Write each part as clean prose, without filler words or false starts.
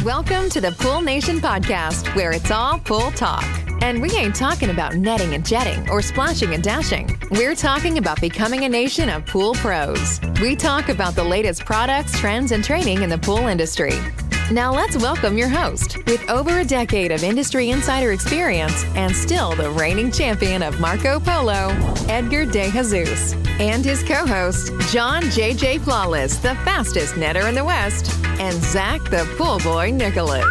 Welcome to the Pool Nation podcast, where it's all pool talk. And we ain't talking about netting and jetting or splashing and dashing. We're talking about becoming a nation of pool pros. We talk about the latest products, trends, and training in the pool industry. Now let's welcome your host, with over a decade of industry insider experience and still the reigning champion of Marco Polo, Edgar De Jesus, and his co-host, John JJ Flawless, the fastest netter in the West, and Zach the Pool Boy Nicholas.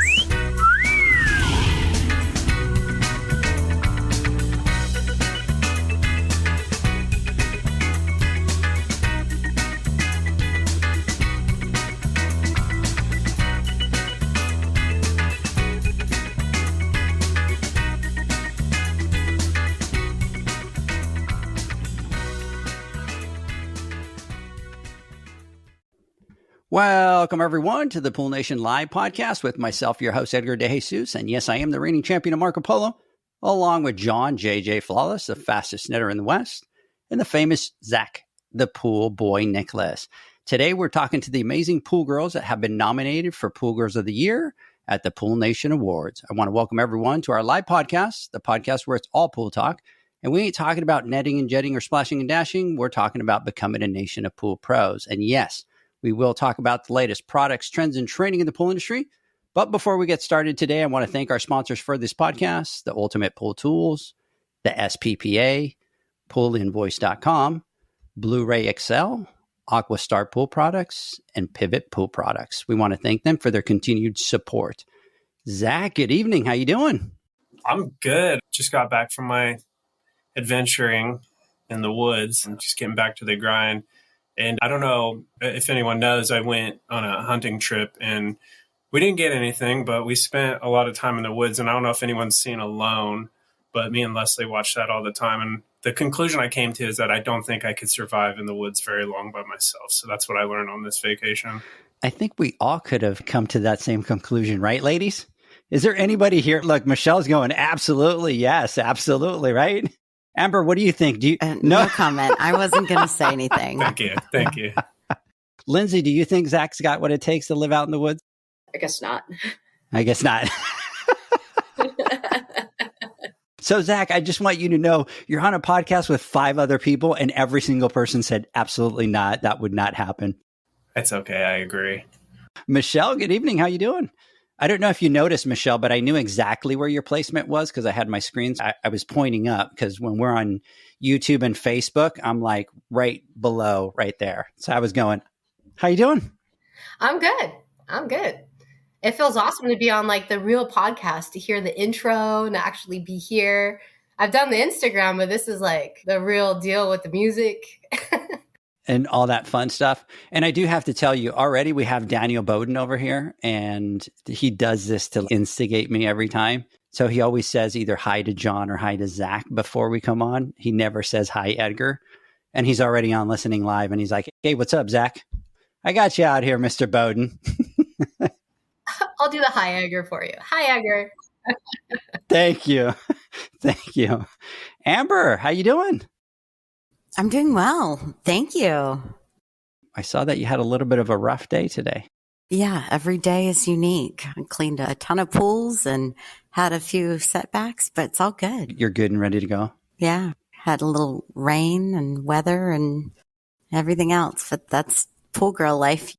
Welcome, everyone, to the Pool Nation Live podcast with myself, your host, Edgar De Jesus. And yes, I am the reigning champion of Marco Polo, along with John JJ Flawless, the fastest netter in the West, and the famous Zach, the Pool Boy Nicholas. Today, we're talking to the amazing pool girls that have been nominated for Pool Girls of the Year at the Pool Nation Awards. I want to welcome everyone to our live podcast, the podcast where it's all pool talk. And we ain't talking about netting and jetting or splashing and dashing. We're talking about becoming a nation of pool pros. And yes, we will talk about the latest products, trends, and training in the pool industry. But before we get started today, I want to thank our sponsors for this podcast, the Ultimate Pool Tools, the SPPA, poolinvoice.com, Blueray XL, AquaStar Pool Products, and Pivot Pool Products. We want to thank them for their continued support. Zach, good evening. How you doing? I'm good. Just got back from my adventuring in the woods and just getting back to the grind. And I don't know if anyone knows, I went on a hunting trip and we didn't get anything, but we spent a lot of time in the woods. And I don't know if anyone's seen Alone, but me and Leslie watch that all the time. And the conclusion I came to is that I don't think I could survive in the woods very long by myself. So that's what I learned on this vacation. I think we all could have come to that same conclusion, right, ladies? Is there anybody here? Look, Michelle's going, absolutely, yes, absolutely, right? Amber, what do you think? Do you no comment. I wasn't going to say anything. Thank you. Lindsey, do you think Zach's got what it takes to live out in the woods? I guess not. I guess not. So, Zach, I just want you to know you're on a podcast with 5 other people, and every single person said, absolutely not. That would not happen. It's okay. I agree. Michelle, good evening. How you doing? I don't know if you noticed, Michelle, but I knew exactly where your placement was because I had my screens. I was pointing up because when we're on YouTube and Facebook, I'm like right below, right there. So I was going, how you doing? I'm good. It feels awesome to be on like the real podcast, to hear the intro and to actually be here. I've done the Instagram, but this is like the real deal with the music. And all that fun stuff. And I do have to tell you, already we have Daniel Bowden over here, and he does this to instigate me every time. So he always says either hi to John or hi to Zach before we come on. He never says hi, Edgar. And he's already on listening live, and he's like, hey, what's up, Zach? I got you out here, Mr. Bowden. I'll do the hi, Edgar, for you. Hi, Edgar. Thank you. Thank you. Amber, how you doing? I'm doing well. Thank you. I saw that you had a little bit of a rough day today. Yeah, every day is unique. I cleaned a ton of pools and had a few setbacks, but it's all good. You're good and ready to go? Yeah, had a little rain and weather and everything else, but that's pool girl life.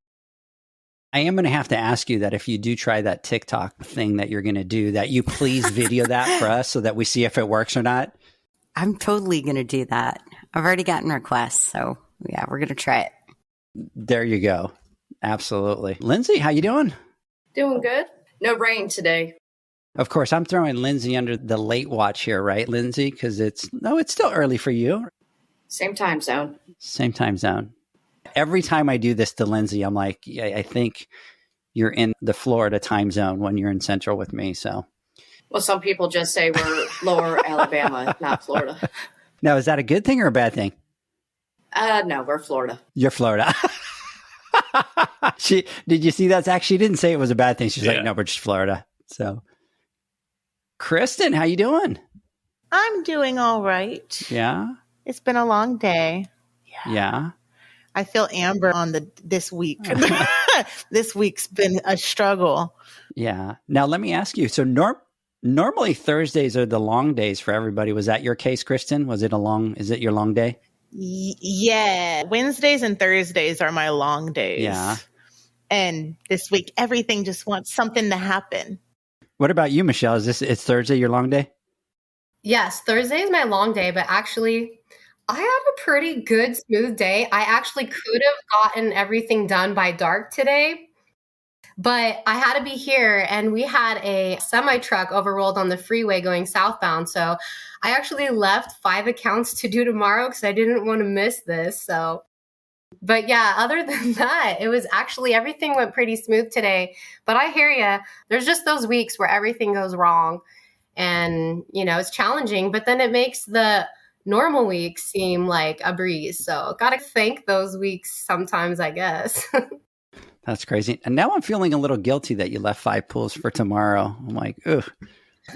I am going to have to ask you that if you do try that TikTok thing that you're going to do, that you please video that for us so that we see if it works or not. I'm totally going to do that. I've already gotten requests, so yeah, we're going to try it. There you go. Absolutely. Lindsey, how you doing? Doing good. No rain today. Of course, I'm throwing Lindsey under the late watch here, right, Lindsey? Because it's still early for you. Same time zone. Same time zone. Every time I do this to Lindsey, I'm like, yeah, I think you're in the Florida time zone when you're in Central with me, so. Well, some people just say we're lower Alabama, not Florida. Now, is that a good thing or a bad thing? No, we're Florida. You're Florida. Did you see that, Zach? She didn't say it was a bad thing. She's like, no, we're just Florida. So, Kristen, how you doing? I'm doing all right. Yeah? It's been a long day. Yeah. I feel Amber on this week. This week's been a struggle. Yeah. Now, let me ask you. So normally Thursdays are the long days for everybody. Was that your case, Kristen? Is it your long day? Yeah. Wednesdays and Thursdays are my long days. Yeah. And this week, everything just wants something to happen. What about you, Michelle? It's Thursday your long day? Yes, Thursday is my long day, but actually, I had a pretty good, smooth day. I actually could have gotten everything done by dark today, but I had to be here, and we had a semi-truck overrolled on the freeway going southbound. So I actually left 5 accounts to do tomorrow because I didn't want to miss this. So, but yeah, other than that, it was actually, everything went pretty smooth today. But I hear you. There's just those weeks where everything goes wrong, and, it's challenging, but then it makes the normal weeks seem like a breeze. So got to thank those weeks sometimes, I guess. That's crazy. And now I'm feeling a little guilty that you left 5 pools for tomorrow. I'm like, ugh.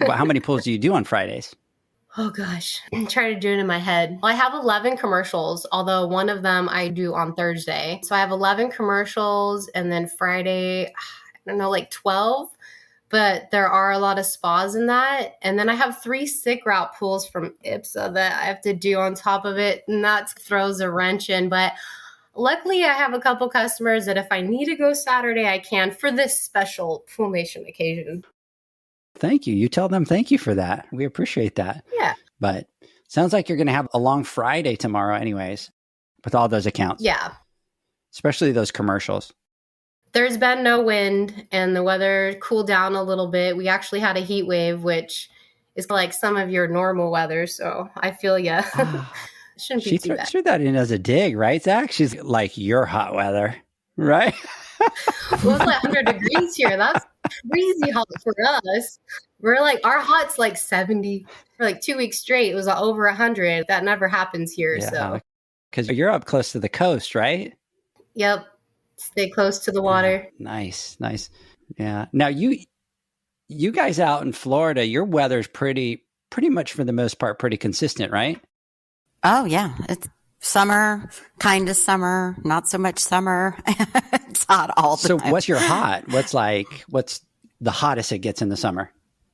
Well, how many pools do you do on Fridays? Oh gosh, I'm trying to do it in my head. Well, I have 11 commercials, although one of them I do on Thursday. So I have 11 commercials, and then Friday, I don't know, like 12. But there are a lot of spas in that. And then I have 3 sick route pools from IPSA that I have to do on top of it. And that throws a wrench in. But luckily, I have a couple customers that if I need to go Saturday, I can for this special Pool Nation occasion. Thank you. You tell them thank you for that. We appreciate that. Yeah. But sounds like you're going to have a long Friday tomorrow anyways, with all those accounts. Yeah. Especially those commercials. There's been no wind, and the weather cooled down a little bit. We actually had a heat wave, which is like some of your normal weather. So I feel you. Shouldn't be too bad. She threw that in as a dig, right, Zach? She's like your hot weather, right? Well, it's like 100 degrees here. That's crazy hot for us. We're like, our hot's like 70 for like 2 weeks straight. It was over 100. That never happens here. Yeah, so because you're up close to the coast, right? Yep. Stay close to the water. Nice. Yeah. Now you guys out in Florida, your weather's pretty much for the most part pretty consistent, right? Oh yeah, it's summer, kind of summer, not so much summer. It's hot all the time. So what's your hot? What's the hottest it gets in the summer?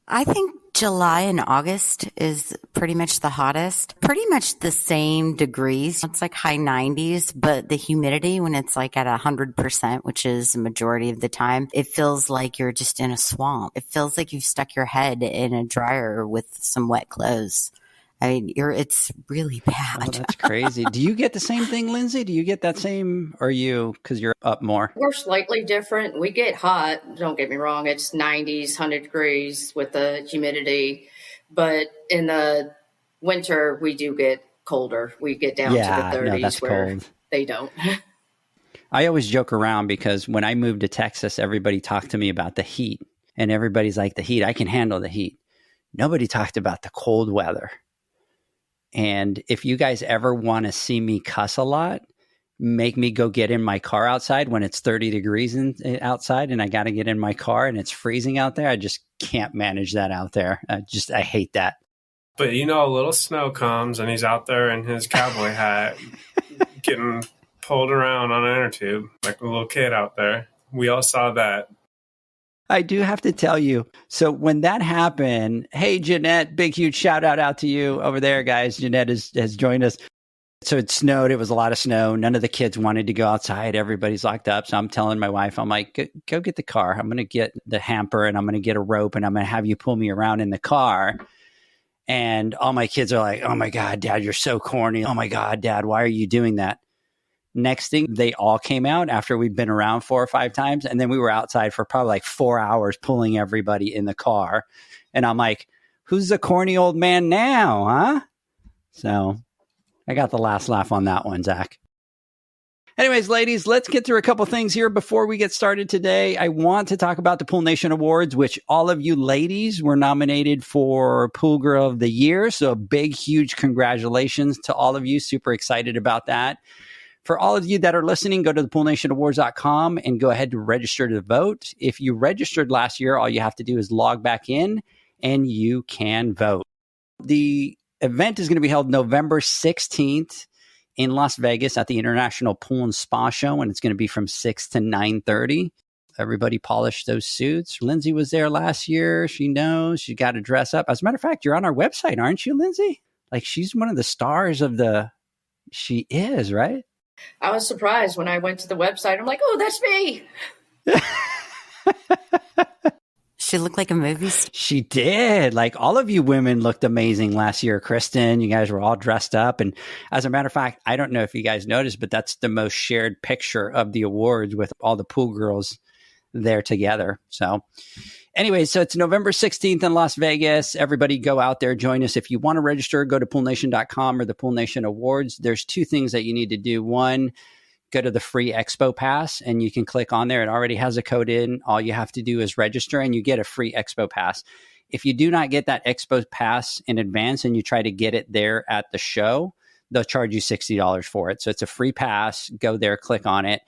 I think July and August is pretty much the hottest. Pretty much the same degrees. It's like high 90s, but the humidity when it's like at 100%, which is the majority of the time, it feels like you're just in a swamp. It feels like you've stuck your head in a dryer with some wet clothes. I mean, it's really bad. Oh, that's crazy. Do you get the same thing, Lindsey? Do you get that same, or because you're up more? We're slightly different. We get hot. Don't get me wrong. It's 90s, 100 degrees with the humidity. But in the winter, we do get colder. We get down to the 30s that's where cold. They don't. I always joke around because when I moved to Texas, everybody talked to me about the heat. And everybody's like, the heat, I can handle the heat. Nobody talked about the cold weather. And if you guys ever want to see me cuss a lot, make me go get in my car outside when it's 30 degrees outside and I got to get in my car and it's freezing out there. I just can't manage that out there. I hate that. But a little snow comes and he's out there in his cowboy hat getting pulled around on an inner tube like a little kid out there. We all saw that. I do have to tell you. So when that happened, hey, Jeanette, big, huge shout out to you over there, guys. Jeanette has joined us. So it snowed. It was a lot of snow. None of the kids wanted to go outside. Everybody's locked up. So I'm telling my wife, I'm like, go get the car. I'm going to get the hamper and I'm going to get a rope and I'm going to have you pull me around in the car. And all my kids are like, oh my God, Dad, you're so corny. Oh my God, Dad, why are you doing that? Next thing, they all came out after we'd been around 4 or 5 times. And then we were outside for probably like 4 hours pulling everybody in the car. And I'm like, who's the corny old man now, huh? So I got the last laugh on that one, Zach. Anyways, ladies, let's get through a couple things here before we get started today. I want to talk about the Pool Nation Awards, which all of you ladies were nominated for Pool Girl of the Year. So a big, huge congratulations to all of you. Super excited about that. For all of you that are listening, go to thepoolnationawards.com and go ahead to register to vote. If you registered last year, all you have to do is log back in and you can vote. The event is going to be held November 16th in Las Vegas at the International Pool and Spa Show, and it's going to be from 6 to 9:30. Everybody polished those suits. Lindsey was there last year. She knows she got to dress up. As a matter of fact, you're on our website, aren't you, Lindsey? Like, she's one of the stars of she is, right? I was surprised when I went to the website. I'm like, oh, that's me. She looked like a movie star. She did. Like, all of you women looked amazing last year. Kristen, you guys were all dressed up. And as a matter of fact, I don't know if you guys noticed, but that's the most shared picture of the awards with all the pool girls there together. So anyway, so it's November 16th in Las Vegas. Everybody go out there, join us. If you want to register, go to poolnation.com or the Pool Nation Awards. There's two things that you need to do. One, go to the free Expo Pass and you can click on there. It already has a code in. All you have to do is register and you get a free Expo Pass. If you do not get that Expo Pass in advance and you try to get it there at the show, they'll charge you $60 for it. So it's a free pass. Go there, click on it.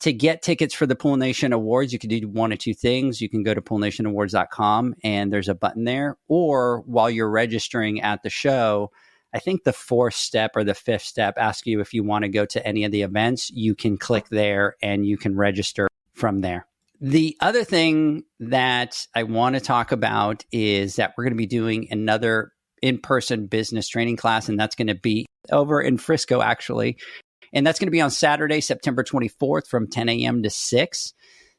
To get tickets for the Pool Nation Awards, you can do one of two things. You can go to poolnationawards.com and there's a button there. Or while you're registering at the show, I think the fourth step or the fifth step asks you if you want to go to any of the events. You can click there and you can register from there. The other thing that I want to talk about is that we're going to be doing another in-person business training class, and that's going to be over in Frisco, actually. And that's going to be on Saturday, September 24th from 10 a.m. to 6.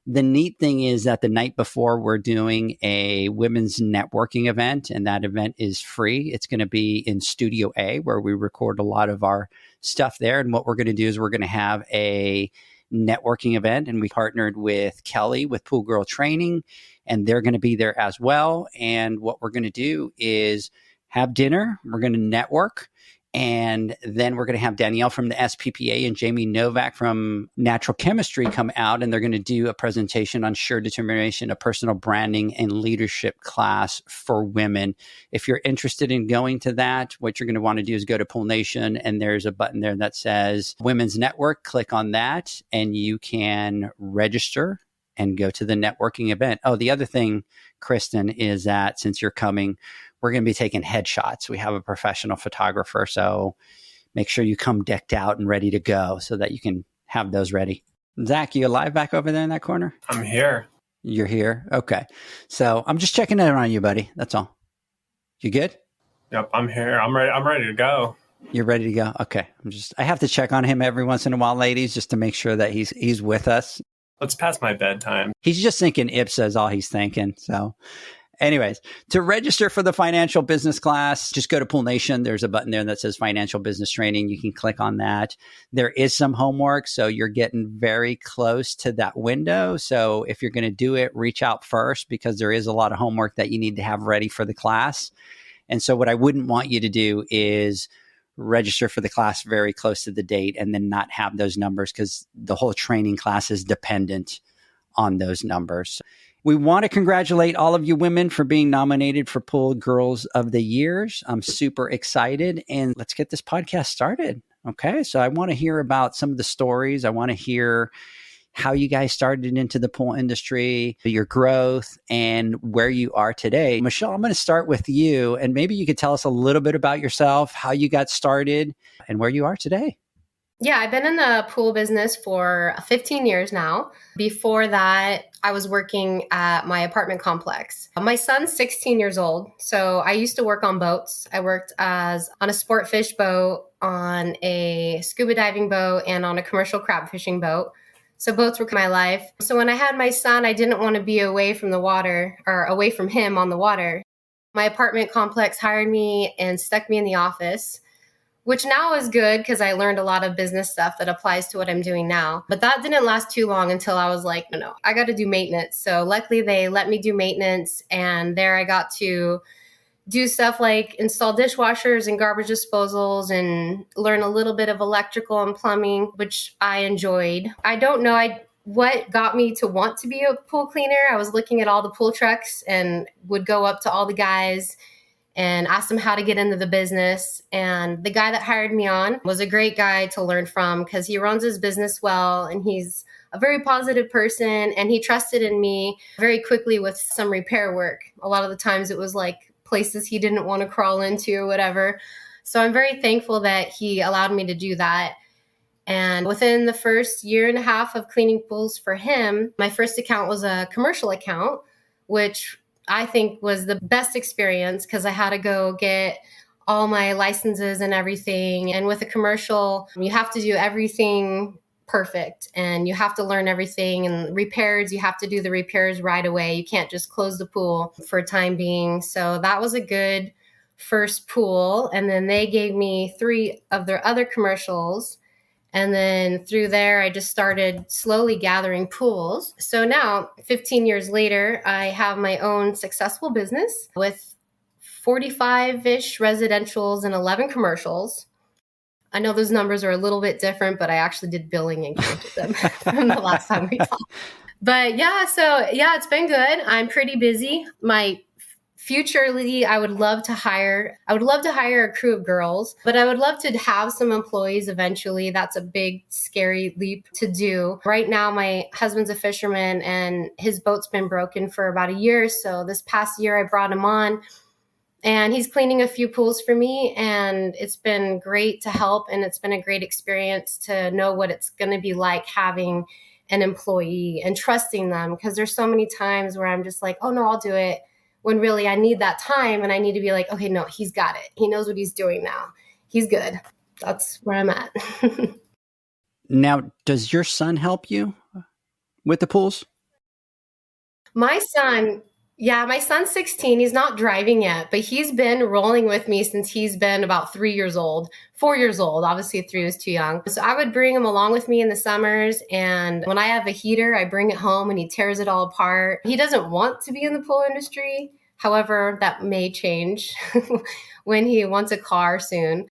The neat thing is that the night before, we're doing a women's networking event, and that event is free. It's going to be in Studio A, where we record a lot of our stuff there. And what we're going to do is we're going to have a networking event, and we partnered with Kelly with Pool Girl Training, and they're going to be there as well. And what we're going to do is have dinner. We're going to network. And then we're going to have Danielle from the SPPA and Jamie Novak from Natural Chemistry come out, and they're going to do a presentation on Sure Determination, a personal branding and leadership class for women. If you're interested in going to that, what you're going to want to do is go to Pool Nation, and there's a button there that says Women's Network. Click on that, and you can register and go to the networking event. Oh, the other thing, Kristen, is that since you're coming, we're going to be taking headshots. We have a professional photographer, so make sure you come decked out and ready to go so that you can have those ready. Zach, you alive back over there in that corner? I'm here. You're here? Okay. So I'm just checking in on you, buddy. That's all. You good? Yep, I'm here. I'm ready to go. You're ready to go? Okay. I have to check on him every once in a while, ladies, just to make sure that he's with us. It's past my bedtime. He's just thinking IPSA is all he's thinking. So anyways, to register for the financial business class, just go to Pool Nation. There's a button there that says financial business training. You can click on that. There is some homework, so you're getting very close to that window. So if you're going to do it, reach out first, because there is a lot of homework that you need to have ready for the class. And so what I wouldn't want you to do is register for the class very close to the date and then not have those numbers, because the whole training class is dependent on those numbers. We want to congratulate all of you women for being nominated for Pool Girls of the Years. I'm super excited, and let's get this podcast started. Okay. So I want to hear about some of the stories. I want to hear how you guys started into the pool industry, your growth, and where you are today. Michelle, I'm going to start with you, and maybe you could tell us a little bit about yourself, how you got started, and where you are today. Yeah, I've been in the pool business for 15 years now. Before that, I was working at my apartment complex. My son's 16 years old, so I used to work on boats. I worked on a sport fish boat, on a scuba diving boat, and on a commercial crab fishing boat. So boats were my life. So when I had my son, I didn't want to be away from the water, or away from him on the water. My apartment complex hired me and stuck me in the office, which now is good because I learned a lot of business stuff that applies to what I'm doing now. But that didn't last too long until I was like, no, I got to do maintenance. So luckily they let me do maintenance, and there I got to do stuff like install dishwashers and garbage disposals and learn a little bit of electrical and plumbing, which I enjoyed. I don't know what got me to want to be a pool cleaner. I was looking at all the pool trucks and would go up to all the guys and ask them how to get into the business. And the guy that hired me on was a great guy to learn from, because he runs his business well, and he's a very positive person, and he trusted in me very quickly with some repair work. A lot of the times it was like places he didn't want to crawl into or whatever. So I'm very thankful that he allowed me to do that. And within the first year and a half of cleaning pools for him, my first account was a commercial account, which I think was the best experience because I had to go get all my licenses and everything. And with a commercial, you have to do everything perfect and you have to learn everything. And repairs, you have to do the repairs right away. You can't just close the pool for a time being. So that was a good first pool. And then they gave me 3 of their other commercials. And then through there, I just started slowly gathering pools. So now, 15 years later, I have my own successful business with 45-ish residentials and 11 commercials. I know those numbers are a little bit different, but I actually did billing and counted them from the last time we talked. But yeah, so yeah, it's been good. I'm pretty busy. My futurely, I would love to hire a crew of girls, but I would love to have some employees eventually. That's a big, scary leap to do. Right now, my husband's a fisherman and his boat's been broken for about a year. So this past year, I brought him on and he's cleaning a few pools for me. And it's been great to help. And it's been a great experience to know what it's going to be like having an employee and trusting them. Because there's so many times where I'm just like, oh no, I'll do it. When really I need that time and I need to be like, okay, no, he's got it. He knows what he's doing now. He's good. That's where I'm at. Now, does your son help you with the pools? My son's 16. He's not driving yet, but he's been rolling with me since he's been about 4 years old. Obviously 3 was too young. So I would bring him along with me in the summers. And when I have a heater, I bring it home and he tears it all apart. He doesn't want to be in the pool industry. However, that may change when he wants a car soon.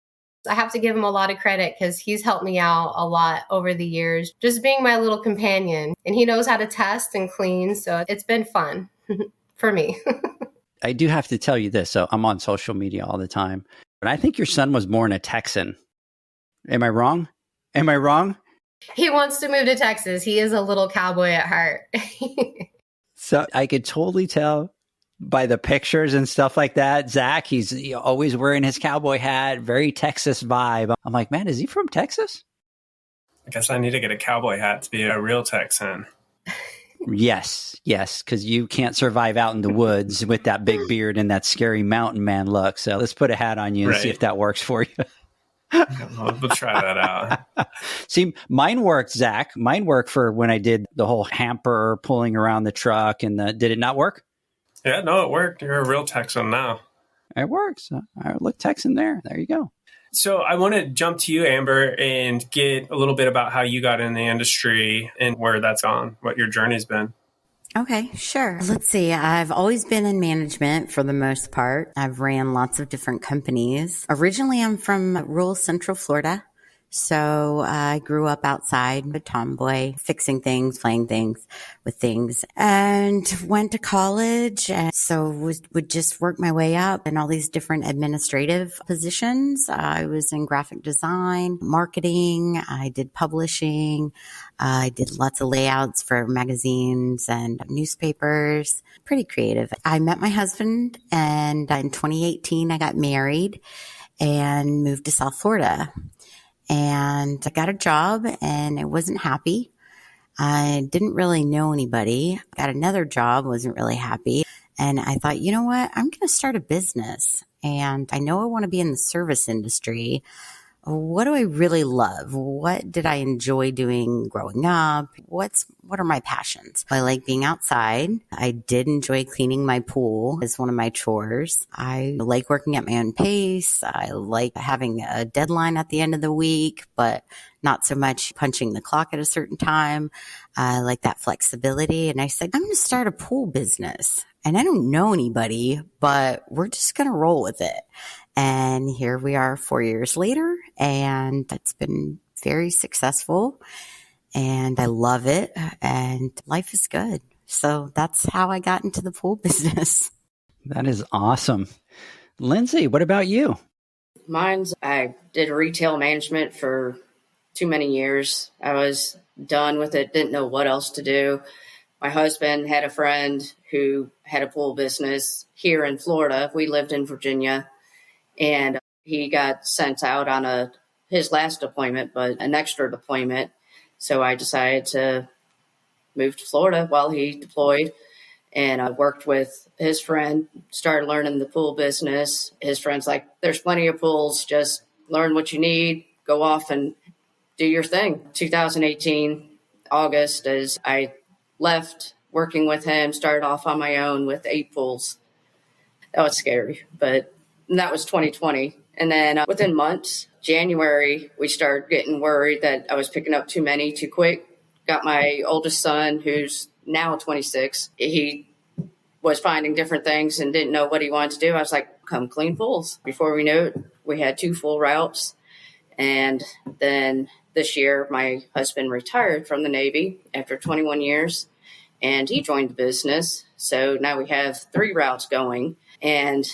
I have to give him a lot of credit because he's helped me out a lot over the years, just being my little companion. And he knows how to test and clean. So it's been fun for me. I do have to tell you this. So I'm on social media all the time, but I think your son was born a Texan. Am I wrong? He wants to move to Texas. He is a little cowboy at heart. So I could totally tell by the pictures and stuff like that. Zach, he's always wearing his cowboy hat, very Texas vibe. I'm like, man, is he from Texas? I guess I need to get a cowboy hat to be a real Texan. Yes, because you can't survive out in the woods with that big beard and that scary mountain man look. So let's put a hat on you and see if that works for you. We'll try that out. See, mine worked, Zach. Mine worked for when I did the whole hamper pulling around the truck. And did it not work? Yeah, no, it worked. You're a real Texan now. It works. I look Texan there. There you go. So I want to jump to you, Amber, and get a little bit about how you got in the industry and where that's on, what your journey's been. Okay, sure. Let's see. I've always been in management for the most part. I've ran lots of different companies. Originally, I'm from rural Central Florida. So I grew up outside, a tomboy, fixing things, playing things with things, and went to college. And so would just work my way up in all these different administrative positions. I was in graphic design, marketing. I did publishing. I did lots of layouts for magazines and newspapers. Pretty creative. I met my husband, and in 2018, I got married and moved to South Florida. And I got a job and I wasn't happy. I didn't really know anybody. Got another job, wasn't really happy. And I thought, you know what? I'm going to start a business. And I know I want to be in the service industry. What do I really love? What did I enjoy doing growing up? What are my passions? I like being outside. I did enjoy cleaning my pool as one of my chores. I like working at my own pace. I like having a deadline at the end of the week, but not so much punching the clock at a certain time. I like that flexibility. And I said, I'm going to start a pool business. And I don't know anybody, but we're just going to roll with it. And here we are 4 years later, and it's been very successful, and I love it, and life is good. So that's how I got into the pool business. That is awesome. Lindsey, what about you? I did retail management for too many years. I was done with it, didn't know what else to do. My husband had a friend who had a pool business here in Florida. We lived in Virginia. And He got sent out on his last deployment, but an extra deployment. So I decided to move to Florida while he deployed. And I worked with his friend, started learning the pool business. His friend's like, there's plenty of pools. Just learn what you need, go off and do your thing. 2018, August, as I left working with him, started off on my own with 8 pools. That was scary, but that was 2020. And then within months, January, we started getting worried that I was picking up too many too quick. Got my oldest son, who's now 26. He was finding different things and didn't know what he wanted to do. I was like, come clean pools. Before we knew it, we had 2 full routes. And then this year, my husband retired from the Navy after 21 years, and he joined the business. So now we have 3 routes going, and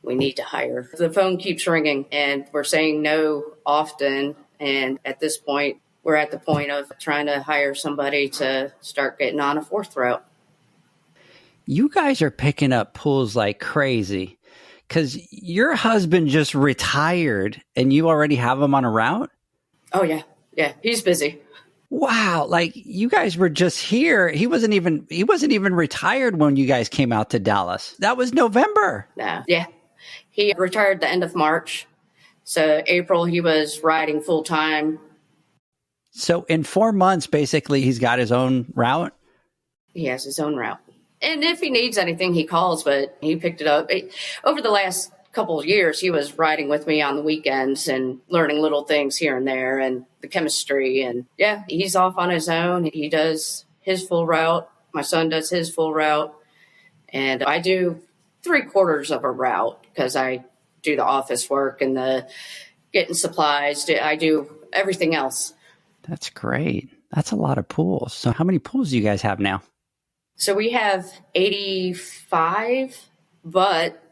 we need to hire. The phone keeps ringing, and we're saying no often. And at this point, we're at the point of trying to hire somebody to start getting on a 4th route. You guys are picking up pools like crazy because your husband just retired and you already have him on a route? Oh, yeah. Yeah, he's busy. Wow. Like you guys were just here. He wasn't even retired when you guys came out to Dallas. That was November. No. Yeah. He retired the end of March. So April, he was riding full time. So in 4 months, basically, he's got his own route? He has his own route. And if he needs anything, he calls, but he picked it up. Over the last couple of years, he was riding with me on the weekends and learning little things here and there and the chemistry. And yeah, he's off on his own. He does his full route. My son does his full route. And I do 3/4 of a route because I do the office work and the getting supplies. I do everything else. That's great. That's a lot of pools. So how many pools do you guys have now? So we have 85, but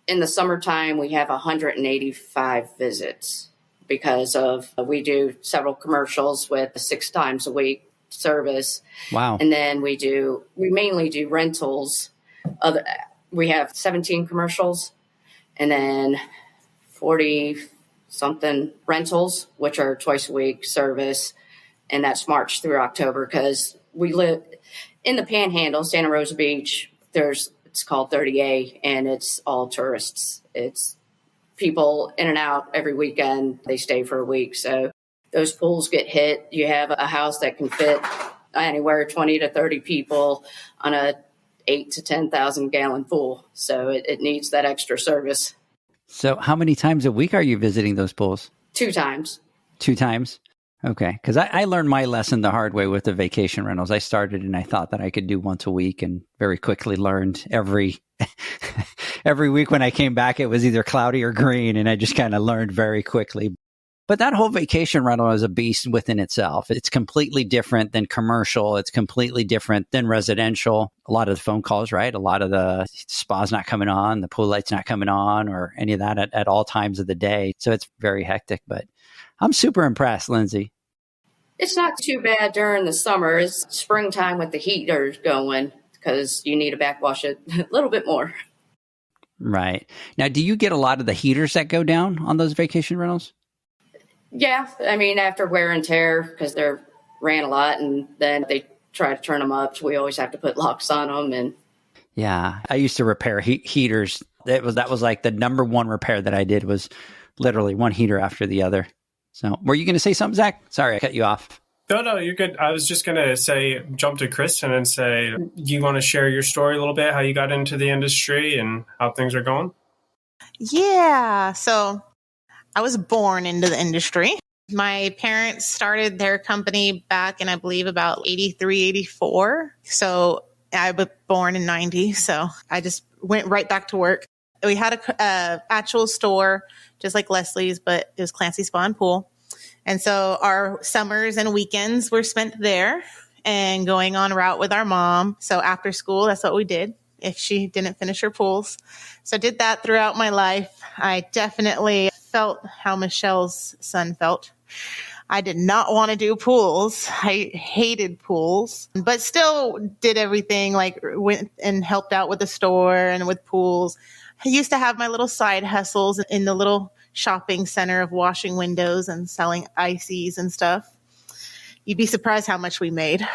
in the summertime, we have 185 visits because we do several commercials with 6 times a week service. Wow. And then we mainly do rentals. We have 17 commercials and then 40 something rentals, which are twice a week service. And that's March through October because we live in the Panhandle, Santa Rosa Beach. It's called 30A, and it's all tourists. It's people in and out every weekend. They stay for a week. So those pools get hit. You have a house that can fit anywhere 20 to 30 people on a 8 to 10,000 gallon pool. So it needs that extra service. So how many times a week are you visiting those pools? 2 times. 2 times? Okay. Because I learned my lesson the hard way with the vacation rentals. I started and I thought that I could do once a week and very quickly learned every week when I came back, it was either cloudy or green. And I just kind of learned very quickly. But that whole vacation rental is a beast within itself. It's completely different than commercial. It's completely different than residential. A lot of the phone calls, right? A lot of the spa's not coming on, the pool light's not coming on or any of that at all times of the day. So it's very hectic, but I'm super impressed, Lindsey. It's not too bad during the summer. It's springtime with the heaters going because you need to backwash it a little bit more. Right. Now, do you get a lot of the heaters that go down on those vacation rentals? Yeah. I mean, after wear and tear, because they're ran a lot and then they try to turn them up. So we always have to put locks on them. And yeah, I used to repair heaters. That was like the number one repair that I did was literally one heater after the other. So were you going to say something, Zach? Sorry, I cut you off. No, you're good. I was just going to jump to Kristen and say, you want to share your story a little bit, how you got into the industry and how things are going? Yeah. So I was born into the industry. My parents started their company back in, I believe, about 83, 84. So I was born in 90. So I just went right back to work. We had a actual store, just like Leslie's, but it was Clancy Spa and Pool. And so our summers and weekends were spent there and going on route with our mom. So after school, that's what we did if she didn't finish her pools. So I did that throughout my life. I definitely felt how Michelle's son felt. I did not want to do pools. I hated pools, but still did everything, like went and helped out with the store and with pools. I used to have my little side hustles in the little shopping center of washing windows and selling ices and stuff. You'd be surprised how much we made.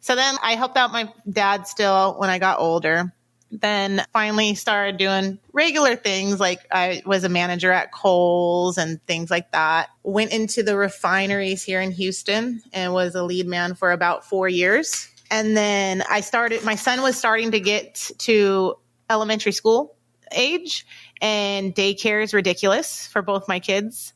So then I helped out my dad still when I got older. Then finally started doing regular things, like I was a manager at Kohl's and things like that. Went into the refineries here in Houston and was a lead man for about 4 years. And then my son was starting to get to elementary school age, and daycare is ridiculous for both my kids.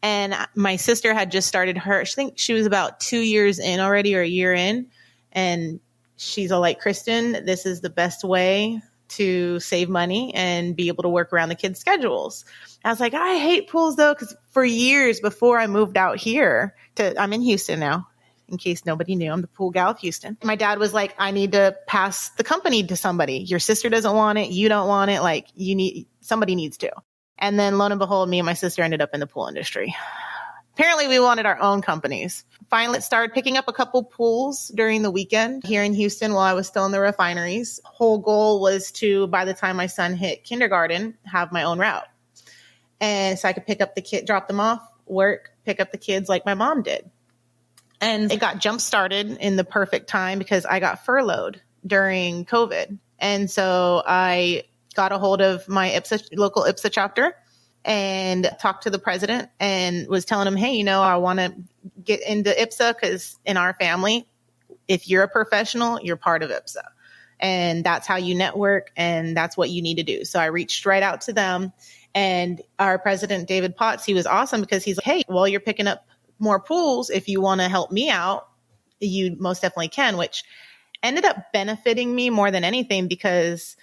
And my sister had just started I think she was about 2 years in already, or a year in. And she's all like, Kristen, this is the best way to save money and be able to work around the kids' schedules. I was like, I hate pools though, because for years before I moved out here I'm in Houston now, in case nobody knew, I'm the pool gal of Houston. My dad was like, I need to pass the company to somebody. Your sister doesn't want it. You don't want it. Like somebody needs to. And then lo and behold, me and my sister ended up in the pool industry. Apparently we wanted our own companies. Finally started picking up a couple pools during the weekend here in Houston while I was still in the refineries. Whole goal was to, by the time my son hit kindergarten, have my own route. And so I could pick up the kid, drop them off, work, pick up the kids like my mom did. And it got jump started in the perfect time because I got furloughed during COVID. And so I got a hold of my local IPSA chapter and talked to the president and was telling him, hey, I want to get into IPSA because in our family, if you're a professional, you're part of IPSA. And that's how you network and that's what you need to do. So I reached right out to them, and our president, David Potts, he was awesome because he's like, hey, well, you're picking up more pools. If you want to help me out, you most definitely can, which ended up benefiting me more than anything, because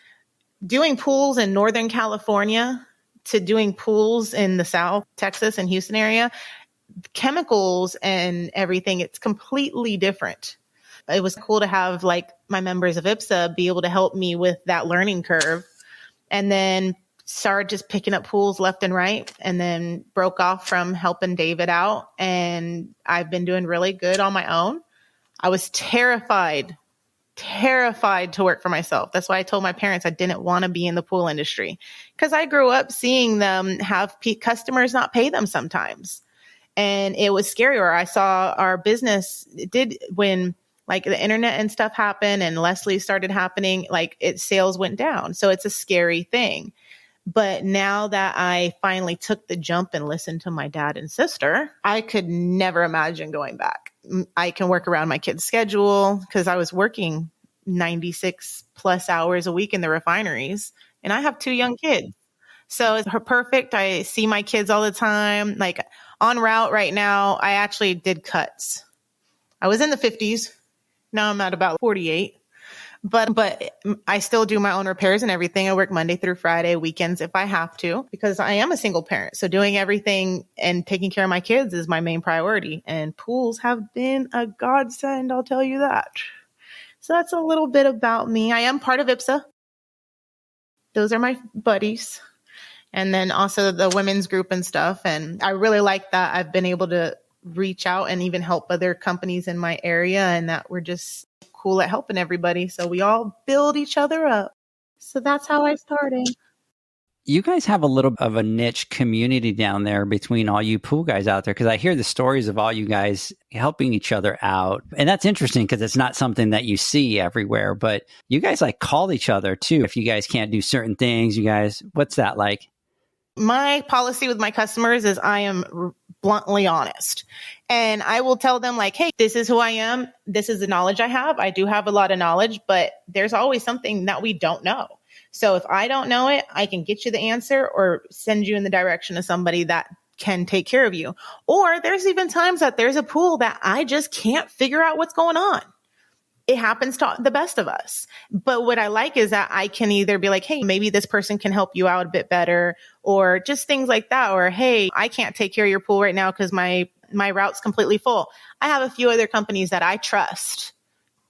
doing pools in Northern California to doing pools in the South, Texas and Houston area, chemicals and everything, it's completely different. It was cool to have like my members of IPSA be able to help me with that learning curve, and then started just picking up pools left and right, and then broke off from helping David out. And I've been doing really good on my own. I was terrified to work for myself. That's why I told my parents I didn't want to be in the pool industry, because I grew up seeing them have customers not pay them sometimes. And it was scary. Or I saw our business, it did when like the internet and stuff happened and Leslie started happening, like sales went down. So it's a scary thing. But now that I finally took the jump and listened to my dad and sister, I could never imagine going back. I can work around my kids' schedule because I was working 96 plus hours a week in the refineries, and I have 2 young kids. So it's perfect. I see my kids all the time. Like on route right now, I actually did cuts. I was in the 50s. Now I'm at about 48. But I still do my own repairs and everything. I work Monday through Friday, weekends if I have to, because I am a single parent. So doing everything and taking care of my kids is my main priority. And pools have been a godsend, I'll tell you that. So that's a little bit about me. I am part of IPSA. Those are my buddies. And then also the women's group and stuff. And I really like that I've been able to reach out and even help other companies in my area, and that we're just cool at helping everybody. So we all build each other up. So that's how I started. You guys have a little of a niche community down there between all you pool guys out there, because I hear the stories of all you guys helping each other out. And that's interesting because it's not something that you see everywhere, but you guys like call each other too. If you guys can't do certain things, you guys, what's that like? My policy with my customers is I am bluntly honest. And I will tell them like, hey, this is who I am. This is the knowledge I have. I do have a lot of knowledge, but there's always something that we don't know. So if I don't know it, I can get you the answer or send you in the direction of somebody that can take care of you. Or there's even times that there's a pool that I just can't figure out what's going on. It happens to the best of us. But what I like is that I can either be like, hey, maybe this person can help you out a bit better, or just things like that. Or, hey, I can't take care of your pool right now because my route's completely full. I have a few other companies that I trust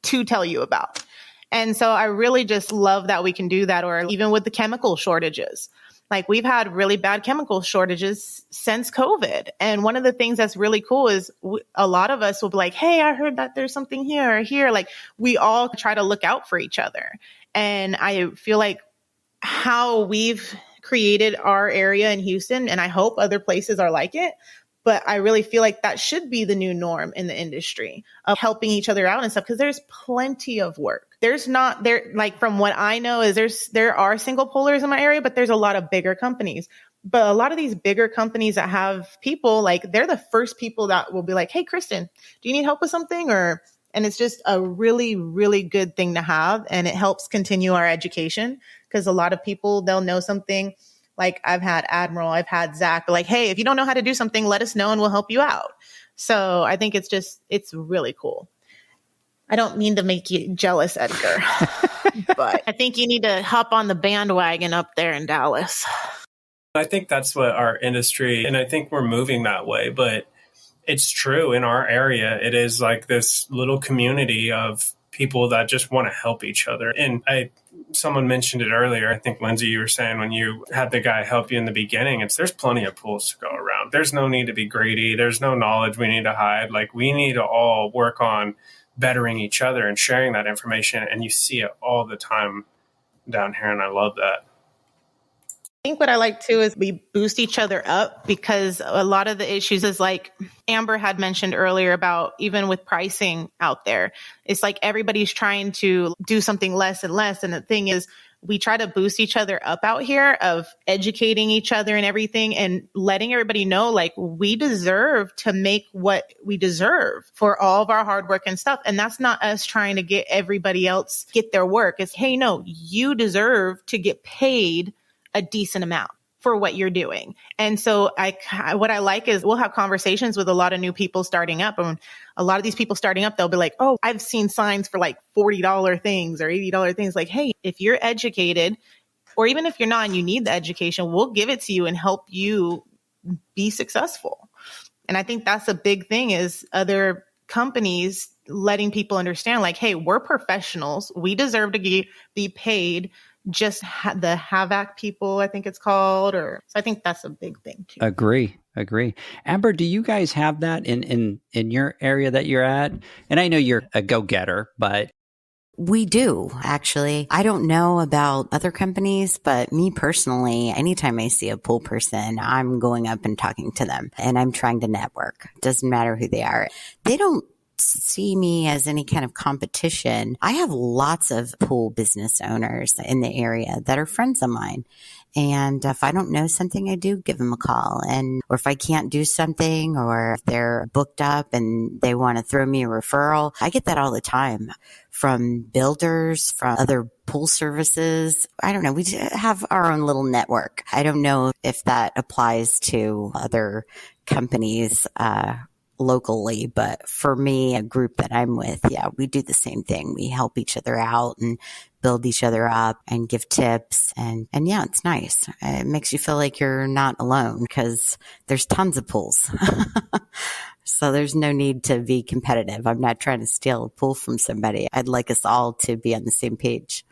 to tell you about. And so I really just love that we can do that. Or even with the chemical shortages. Like we've had really bad chemical shortages since COVID. And one of the things that's really cool is a lot of us will be like, hey, I heard that there's something here or here. Like we all try to look out for each other. And I feel like how we've created our area in Houston, and I hope other places are like it. But I really feel like that should be the new norm in the industry of helping each other out and stuff, because there's plenty of work. Like from what I know is there are single poolers in my area, but there's a lot of bigger companies. But a lot of these bigger companies that have people, like they're the first people that will be like, hey, Kristen, do you need help with something? And it's just a really, really good thing to have. And it helps continue our education, because a lot of people, they'll know something. Like I've had Admiral, I've had Zach, like, hey, if you don't know how to do something, let us know and we'll help you out. So I think it's really cool. I don't mean to make you jealous, Edgar, but I think you need to hop on the bandwagon up there in Dallas. I think that's what our industry, and I think we're moving that way, but it's true in our area. It is like this little community of people that just want to help each other. And someone mentioned it earlier. I think, Lindsey, you were saying when you had the guy help you in the beginning, there's plenty of pools to go around. There's no need to be greedy. There's no knowledge we need to hide. Like, we need to all work on bettering each other and sharing that information. And you see it all the time down here. And I love that. I think what I like too is we boost each other up, because a lot of the issues is like Amber had mentioned earlier about even with pricing out there, it's like everybody's trying to do something less and less. And the thing is, we try to boost each other up out here of educating each other and everything, and letting everybody know, like, we deserve to make what we deserve for all of our hard work and stuff. And that's not us trying to get everybody else get their work. It's, hey, no, you deserve to get paid a decent amount for what you're doing. And so what I like is we'll have conversations with a lot of new people starting up. And a lot of these people starting up, they'll be like, oh, I've seen signs for like $40 things or $80 things. Like, hey, if you're educated, or even if you're not and you need the education, we'll give it to you and help you be successful. And I think that's a big thing, is other companies letting people understand, like, hey, we're professionals. We deserve to be paid. Just the Havoc people, I think it's called. So I think that's a big thing too. Agree. Amber, do you guys have that in your area that you're at? And I know you're a go-getter, but we do, actually. I don't know about other companies, but me personally, anytime I see a pool person, I'm going up and talking to them, and I'm trying to network. Doesn't matter who they are. They don't see me as any kind of competition. I have lots of pool business owners in the area that are friends of mine. And if I don't know something, I do give them a call. Or if I can't do something, or if they're booked up and they want to throw me a referral, I get that all the time from builders, from other pool services. I don't know. We have our own little network. I don't know if that applies to other companies, locally, but for me, a group that I'm with, yeah, we do the same thing. We help each other out and build each other up and give tips. And yeah, it's nice. It makes you feel like you're not alone, because there's tons of pools. So there's no need to be competitive. I'm not trying to steal a pool from somebody. I'd like us all to be on the same page.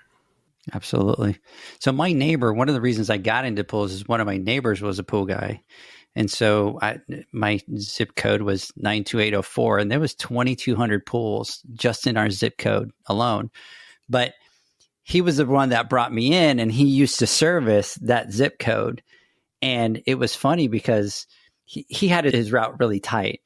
Absolutely. So my neighbor, one of the reasons I got into pools is one of my neighbors was a pool guy. And so my zip code was 92804, and there was 2,200 pools just in our zip code alone. But he was the one that brought me in, and he used to service that zip code. And it was funny because he had his route really tight.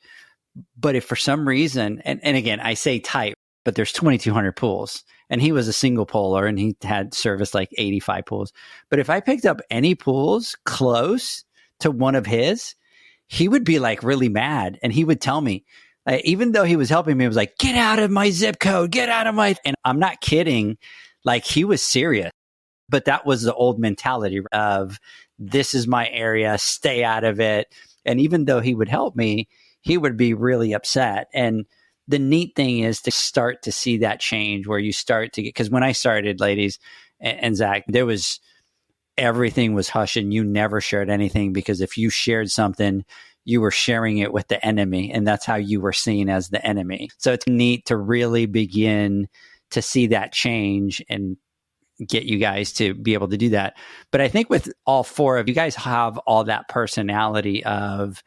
But if for some reason, and again, I say tight, but there's 2,200 pools, and he was a single poler, and he had serviced like 85 pools. But if I picked up any pools close to one of his, he would be like really mad, and he would tell me, even though he was helping me, he was like, get out of my zip code, get out of my, and I'm not kidding. Like, he was serious, but that was the old mentality of, this is my area, stay out of it. And even though he would help me, he would be really upset. And the neat thing is to start to see that change, where you start to get, because when I started, ladies and Zach, everything was hush, and you never shared anything, because if you shared something, you were sharing it with the enemy, and that's how you were seen, as the enemy. So it's neat to really begin to see that change and get you guys to be able to do that. But I think with all four of you guys have all that personality of,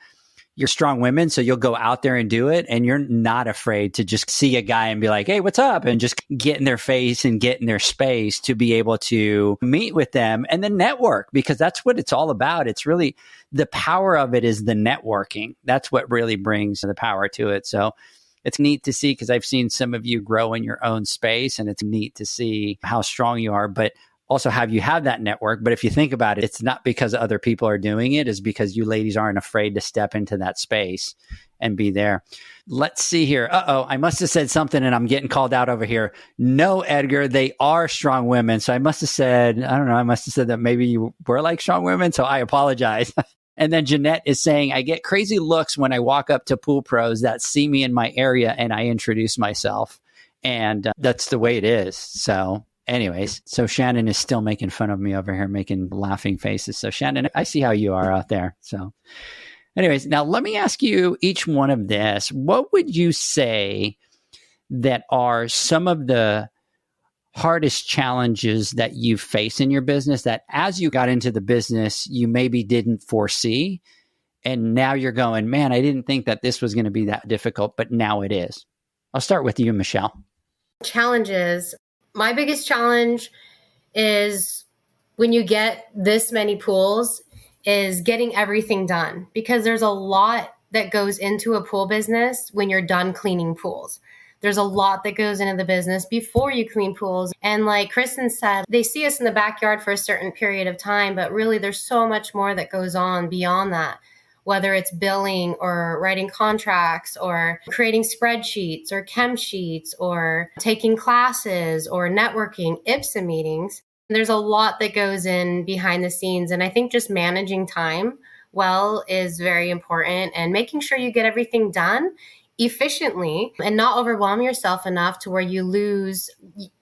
you're strong women, so you'll go out there and do it. And you're not afraid to just see a guy and be like, hey, what's up? And just get in their face and get in their space to be able to meet with them and then network, because that's what it's all about. It's really the power of it is the networking. That's what really brings the power to it. So it's neat to see, because I've seen some of you grow in your own space, and it's neat to see how strong you are. But also you have that network. But if you think about it, it's not because other people are doing it. It's because you ladies aren't afraid to step into that space and be there. Let's see here. I must have said something and I'm getting called out over here. No, Edgar, they are strong women. So I must have said that maybe you were like strong women. So I apologize. And then Jeanette is saying, I get crazy looks when I walk up to pool pros that see me in my area and I introduce myself. And that's the way it is. So anyways, so Shannon is still making fun of me over here, making laughing faces. So Shannon, I see how you are out there. So anyways, now let me ask you each one of this. What would you say that are some of the hardest challenges that you face in your business that as you got into the business, you maybe didn't foresee? And now you're going, man, I didn't think that this was going to be that difficult, but now it is. I'll start with you, Michelle. Challenges. My biggest challenge is when you get this many pools is getting everything done, because there's a lot that goes into a pool business when you're done cleaning pools. There's a lot that goes into the business before you clean pools. And like Kristen said, they see us in the backyard for a certain period of time, but really there's so much more that goes on beyond that, whether it's billing or writing contracts or creating spreadsheets or chem sheets or taking classes or networking, IPSA meetings. There's a lot that goes in behind the scenes. And I think just managing time well is very important, and making sure you get everything done efficiently and not overwhelm yourself enough to where you lose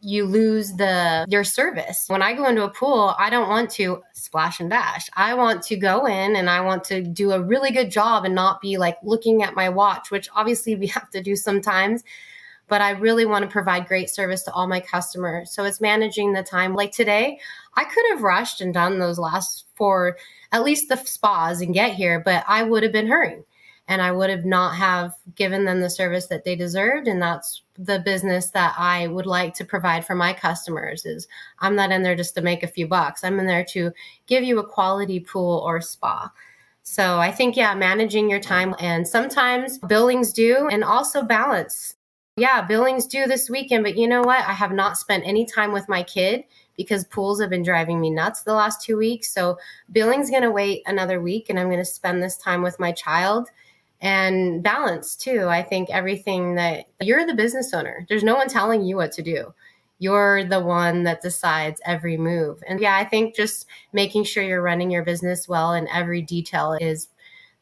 your service. When I go into a pool, I don't want to splash and dash. I want to go in and I want to do a really good job and not be like looking at my watch, which obviously we have to do sometimes, but I really want to provide great service to all my customers. So it's managing the time. Like today, I could have rushed and done those last 4, at least the spas, and get here, but I would have been hurrying. And I would have not have given them the service that they deserved. And that's the business that I would like to provide for my customers. Is I'm not in there just to make a few bucks. I'm in there to give you a quality pool or spa. So I think, managing your time, and sometimes billings due, and also balance. Yeah, billings due this weekend, but you know what? I have not spent any time with my kid because pools have been driving me nuts the last 2 weeks. So billing's going to wait another week, and I'm going to spend this time with my child. And balance too. I think everything that you're the business owner. There's no one telling you what to do. You're the one that decides every move. And I think just making sure you're running your business well in every detail is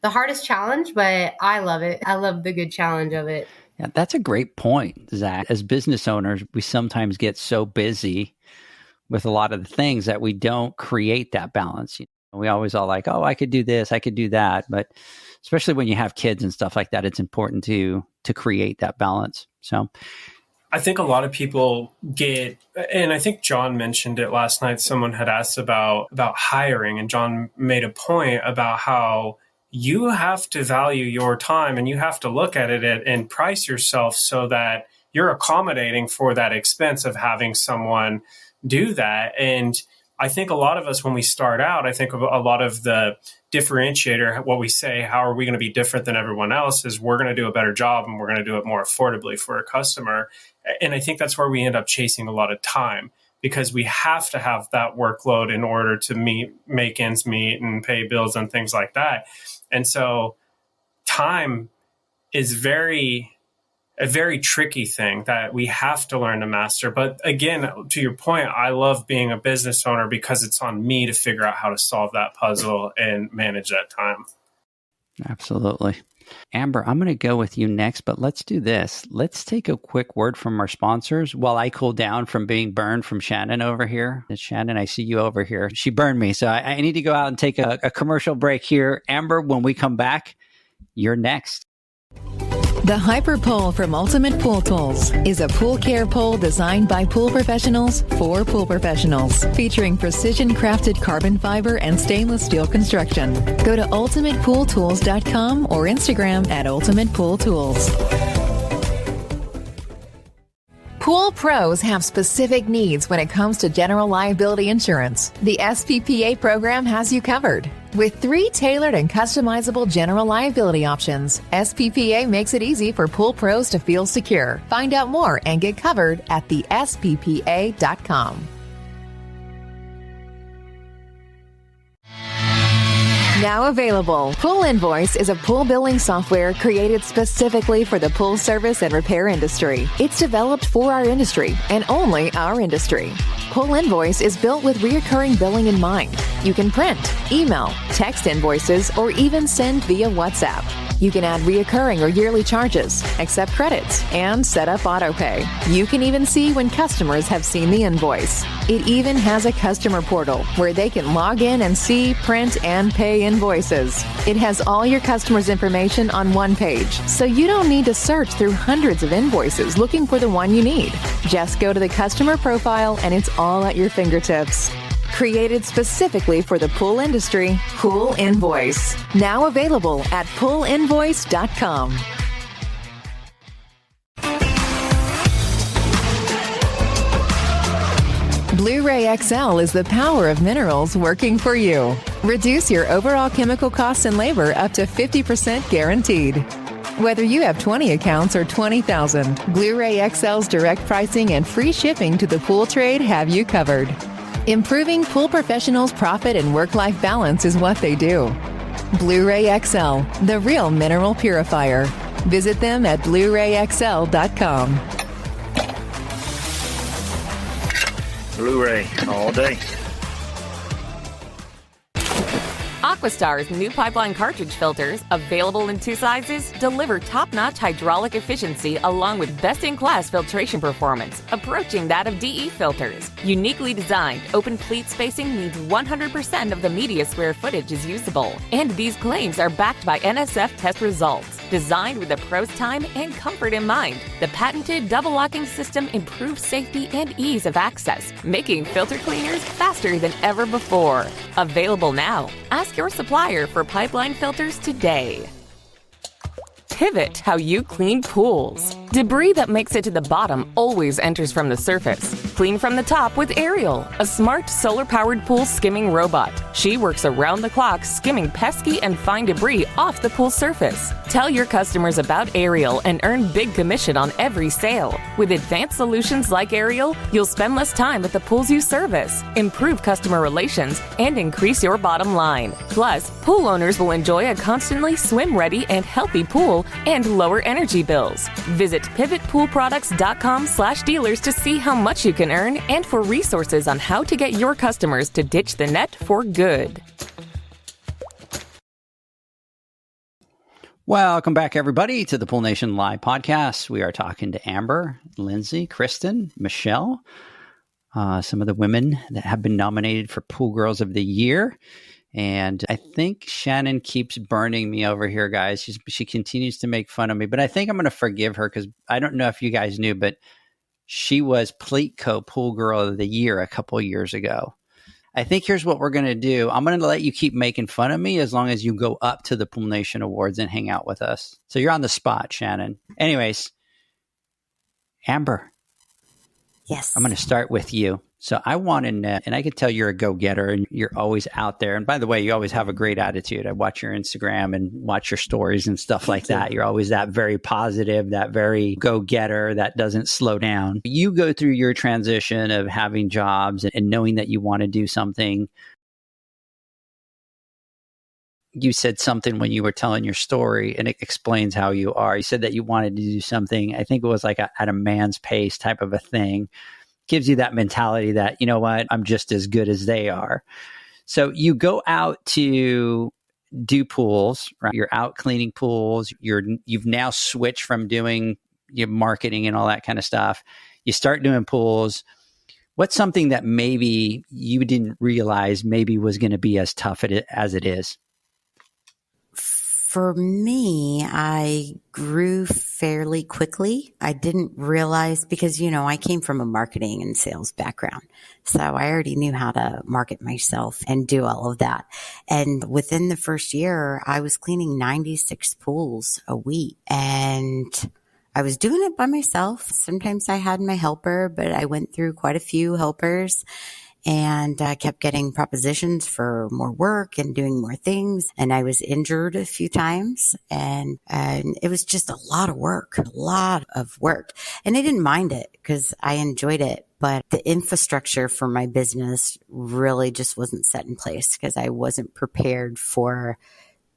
the hardest challenge, but I love it. I love the good challenge of it. Yeah, that's a great point, Zach. As business owners, we sometimes get so busy with a lot of the things that we don't create that balance. We always all like, oh, I could do this, I could do that. But especially when you have kids and stuff like that, it's important to create that balance. So I think a lot of people get, and I think John mentioned it last night. Someone had asked about hiring, and John made a point about how you have to value your time and you have to look at it and price yourself so that you're accommodating for that expense of having someone do that. And I think a lot of us, when we start out, I think a lot of the differentiator, what we say, how are we going to be different than everyone else, is we're going to do a better job and we're going to do it more affordably for a customer. And I think that's where we end up chasing a lot of time, because we have to have that workload in order to make ends meet and pay bills and things like that. And so time is a very tricky thing that we have to learn to master. But again, to your point, I love being a business owner because it's on me to figure out how to solve that puzzle and manage that time. Absolutely. Amber, I'm going to go with you next, but let's do this. Let's take a quick word from our sponsors while I cool down from being burned from Shannon over here. Shannon, I see you over here. She burned me, so I need to go out and take a commercial break here. Amber, when we come back, you're next. The Hyper Pole from Ultimate Pool Tools is a pool care pole designed by pool professionals for pool professionals, featuring precision-crafted carbon fiber and stainless steel construction. Go to ultimatepooltools.com or Instagram at Ultimate Pool Tools. Pool pros have specific needs when it comes to general liability insurance. The SPPA program has you covered. With 3 tailored and customizable general liability options, SPPA makes it easy for pool pros to feel secure. Find out more and get covered at thesppa.com. Now available, Pool Invoice is a pool billing software created specifically for the pool service and repair industry. It's developed for our industry and only our industry. Pool Invoice is built with recurring billing in mind. You can print, email, text invoices, or even send via WhatsApp. You can add reoccurring or yearly charges, accept credits, and set up autopay. You can even see when customers have seen the invoice. It even has a customer portal where they can log in and see, print, and pay invoices. It has all your customers' information on one page, so you don't need to search through hundreds of invoices looking for the one you need. Just go to the customer profile and it's all at your fingertips. Created specifically for the pool industry, Pool Invoice. Now available at poolinvoice.com. Blueray XL is the power of minerals working for you. Reduce your overall chemical costs and labor up to 50% guaranteed. Whether you have 20 accounts or 20,000, Blueray XL's direct pricing and free shipping to the pool trade have you covered. Improving pool professionals' profit and work-life balance is what they do. Blueray XL, the real mineral purifier. Visit them at BlueRayXL.com. Blueray all day. AquaStar's new pipeline cartridge filters, available in 2 sizes, deliver top-notch hydraulic efficiency along with best-in-class filtration performance, approaching that of DE filters. Uniquely designed, open pleat spacing means 100% of the media square footage is usable. And these claims are backed by NSF test results. Designed with the pro's time and comfort in mind, the patented double locking system improves safety and ease of access, making filter cleaners faster than ever before. Available now. Ask your supplier for pipeline filters today. Pivot how you clean pools. Debris that makes it to the bottom always enters from the surface. Clean from the top with Ariel, a smart solar-powered pool skimming robot. She works around the clock skimming pesky and fine debris off the pool surface. Tell your customers about Ariel and earn big commission on every sale. With advanced solutions like Ariel, you'll spend less time at the pools you service, improve customer relations, and increase your bottom line. Plus, pool owners will enjoy a constantly swim-ready and healthy pool and lower energy bills. Visit pivotpoolproducts.com/dealers to see how much you can earn and for resources on how to get your customers to ditch the net for good. Welcome back, everybody, to the Pool Nation Live podcast. We are talking to Amber, Lindsey, Kristen, Michelle, some of the women that have been nominated for Pool Girls of the Year. And I think Shannon keeps burning me over here, guys. She continues to make fun of me, but I think I'm going to forgive her because I don't know if you guys knew, but she was Pleatco Pool Girl of the Year a couple years ago. I think here's what we're going to do. I'm going to let you keep making fun of me as long as you go up to the Pool Nation Awards and hang out with us. So you're on the spot, Shannon. Anyways, Amber. Yes. I'm going to start with you. So I want to know, and I can tell you're a go-getter and you're always out there. And by the way, you always have a great attitude. I watch your Instagram and watch your stories and stuff like that. You're always that very positive, that very go-getter that doesn't slow down. You go through your transition of having jobs and knowing that you want to do something. You said something when you were telling your story, and it explains how you are. You said that you wanted to do something, I think it was like at a man's pace type of a thing. Gives you that mentality that, you know what, I'm just as good as they are. So you go out to do pools, right? You're out cleaning pools. You've now switched from doing your marketing and all that kind of stuff. You start doing pools. What's something that maybe you didn't realize maybe was going to be as tough as it is? For me, I grew fairly quickly. I didn't realize because, I came from a marketing and sales background. So I already knew how to market myself and do all of that. And within the first year, I was cleaning 96 pools a week. And I was doing it by myself. Sometimes I had my helper, but I went through quite a few helpers. And I kept getting propositions for more work and doing more things. And I was injured a few times. And it was just a lot of work. And I didn't mind it because I enjoyed it. But the infrastructure for my business really just wasn't set in place because I wasn't prepared for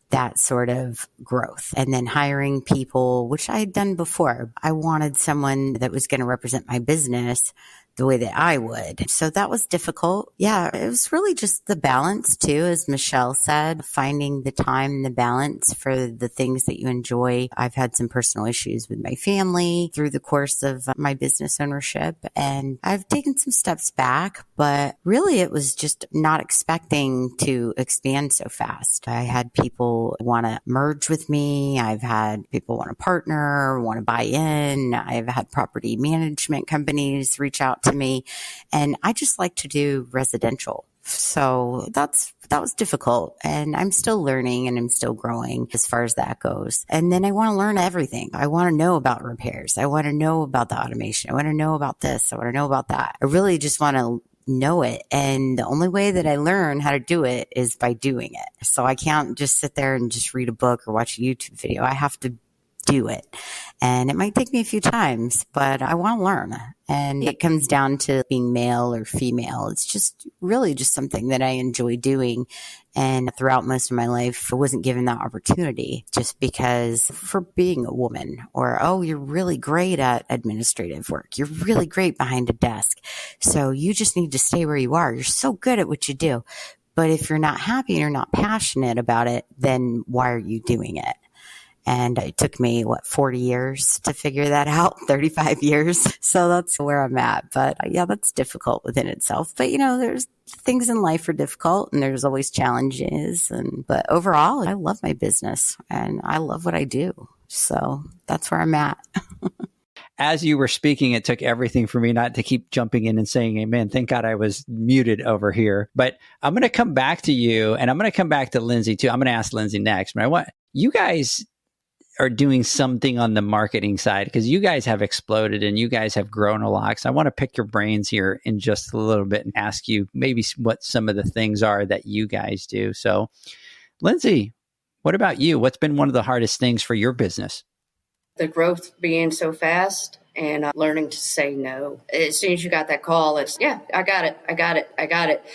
that sort of growth. And then hiring people, which I had done before. I wanted someone that was going to represent my business the way that I would. So that was difficult. Yeah, it was really just the balance too, as Michelle said, finding the time and the balance for the things that you enjoy. I've had some personal issues with my family through the course of my business ownership, and I've taken some steps back, but really it was just not expecting to expand so fast. I had people want to merge with me. I've had people want to partner, want to buy in. I've had property management companies reach out to me, and I just like to do residential. So that was difficult, and I'm still learning and I'm still growing as far as that goes. And then I want to learn everything. I want to know about repairs. I want to know about the automation. I want to know about this. I want to know about that. I really just want to know it. And the only way that I learn how to do it is by doing it. So I can't just sit there and just read a book or watch a YouTube video. I have to do it. And it might take me a few times, but I want to learn. And it comes down to being male or female. It's just really just something that I enjoy doing. And throughout most of my life, I wasn't given that opportunity just because for being a woman or, oh, you're really great at administrative work. You're really great behind a desk. So you just need to stay where you are. You're so good at what you do. But if you're not happy and you're not passionate about it, then why are you doing it? And it took me, 40 years to figure that out, 35 years. So that's where I'm at. But yeah, that's difficult within itself. But there's things in life are difficult and there's always challenges. But overall, I love my business and I love what I do. So that's where I'm at. As you were speaking, it took everything for me not to keep jumping in and saying amen. Thank God I was muted over here. But I'm going to come back to you, and I'm going to come back to Lindsey too. I'm going to ask Lindsey next. But I want you guys are doing something on the marketing side because you guys have exploded and you guys have grown a lot. So I want to pick your brains here in just a little bit and ask you maybe what some of the things are that you guys do. So Lindsey, what about you? What's been one of the hardest things for your business? The growth being so fast and learning to say no. As soon as you got that call, it's, yeah, I got it.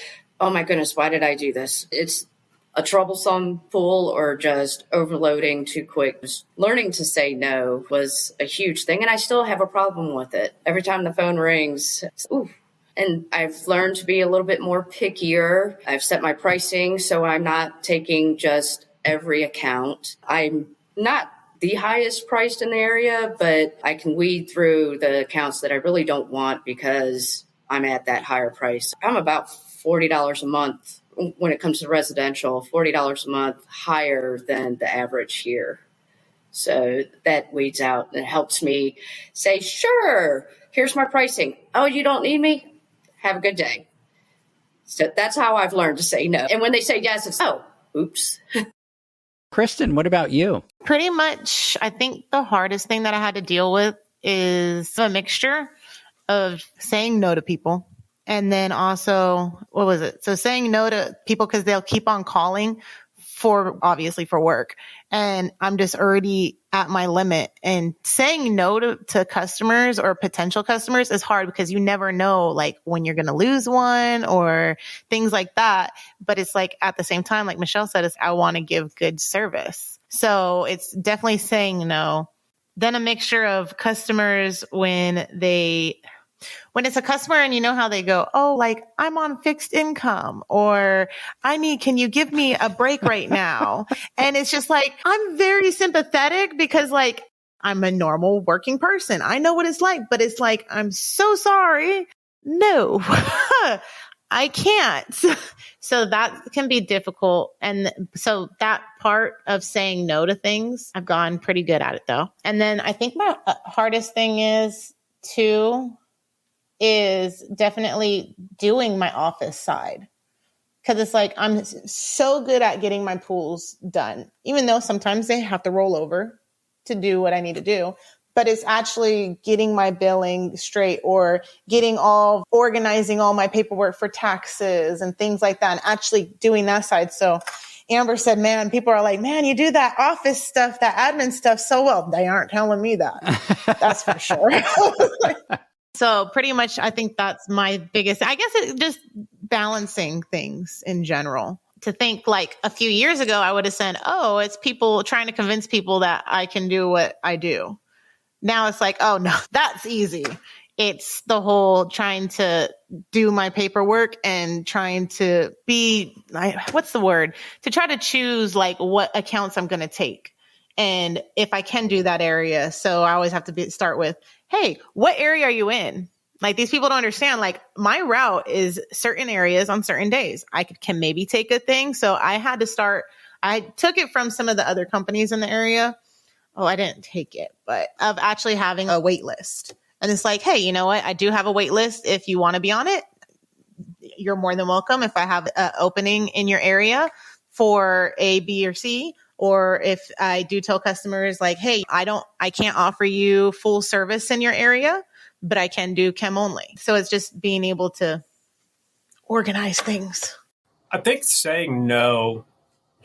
Oh my goodness, why did I do this? It's a troublesome pool or just overloading too quick. Just learning to say no was a huge thing, and I still have a problem with it. Every time the phone rings, ooh. And I've learned to be a little bit more pickier. I've set my pricing so I'm not taking just every account. I'm not the highest priced in the area, but I can weed through the accounts that I really don't want because I'm at that higher price. I'm about $40 a month when it comes to residential, $40 a month higher than the average here. So that weeds out and helps me say, sure, here's my pricing. Oh, you don't need me? Have a good day. So that's how I've learned to say no. And when they say yes, it's, oh, oops. Kristen, what about you? Pretty much, I think the hardest thing that I had to deal with is a mixture of saying no to people. And then also, what was it? So saying no to people because they'll keep on calling obviously for work. And I'm just already at my limit. And saying no to customers or potential customers is hard because you never know like when you're going to lose one or things like that. But it's like at the same time, like Michelle said, I want to give good service. So it's definitely saying no. Then a mixture of customers when it's a customer and you know how they go, oh, like I'm on fixed income or can you give me a break right now? And it's just like, I'm very sympathetic because like I'm a normal working person. I know what it's like, but it's like, I'm so sorry. No, I can't. So that can be difficult. And so that part of saying no to things, I've gone pretty good at it though. And then I think my hardest thing is definitely doing my office side. Because it's like, I'm so good at getting my pools done, even though sometimes they have to roll over to do what I need to do. But it's actually getting my billing straight or organizing all my paperwork for taxes and things like that, and actually doing that side. So Amber said, man, people are like, man, you do that office stuff, that admin stuff so well. They aren't telling me that. That's for sure. So pretty much, I think that's my biggest, I guess it just balancing things in general. To think like a few years ago, I would have said, oh, it's people trying to convince people that I can do what I do. Now it's like, oh no, that's easy. It's the whole trying to do my paperwork and trying to to try to choose like what accounts I'm going to take. And if I can do that area. So I always have to start with, hey, what area are you in? Like these people don't understand, like my route is certain areas on certain days. I can maybe take a thing. So I took it from some of the other companies in the area. Oh, I didn't take it, but of actually having a wait list. And it's like, hey, you know what? I do have a wait list. If you want to be on it, you're more than welcome. If I have an opening in your area for A, B, or C, or if I do tell customers like, hey, I can't offer you full service in your area, but I can do chem only. So it's just being able to organize things. I think saying no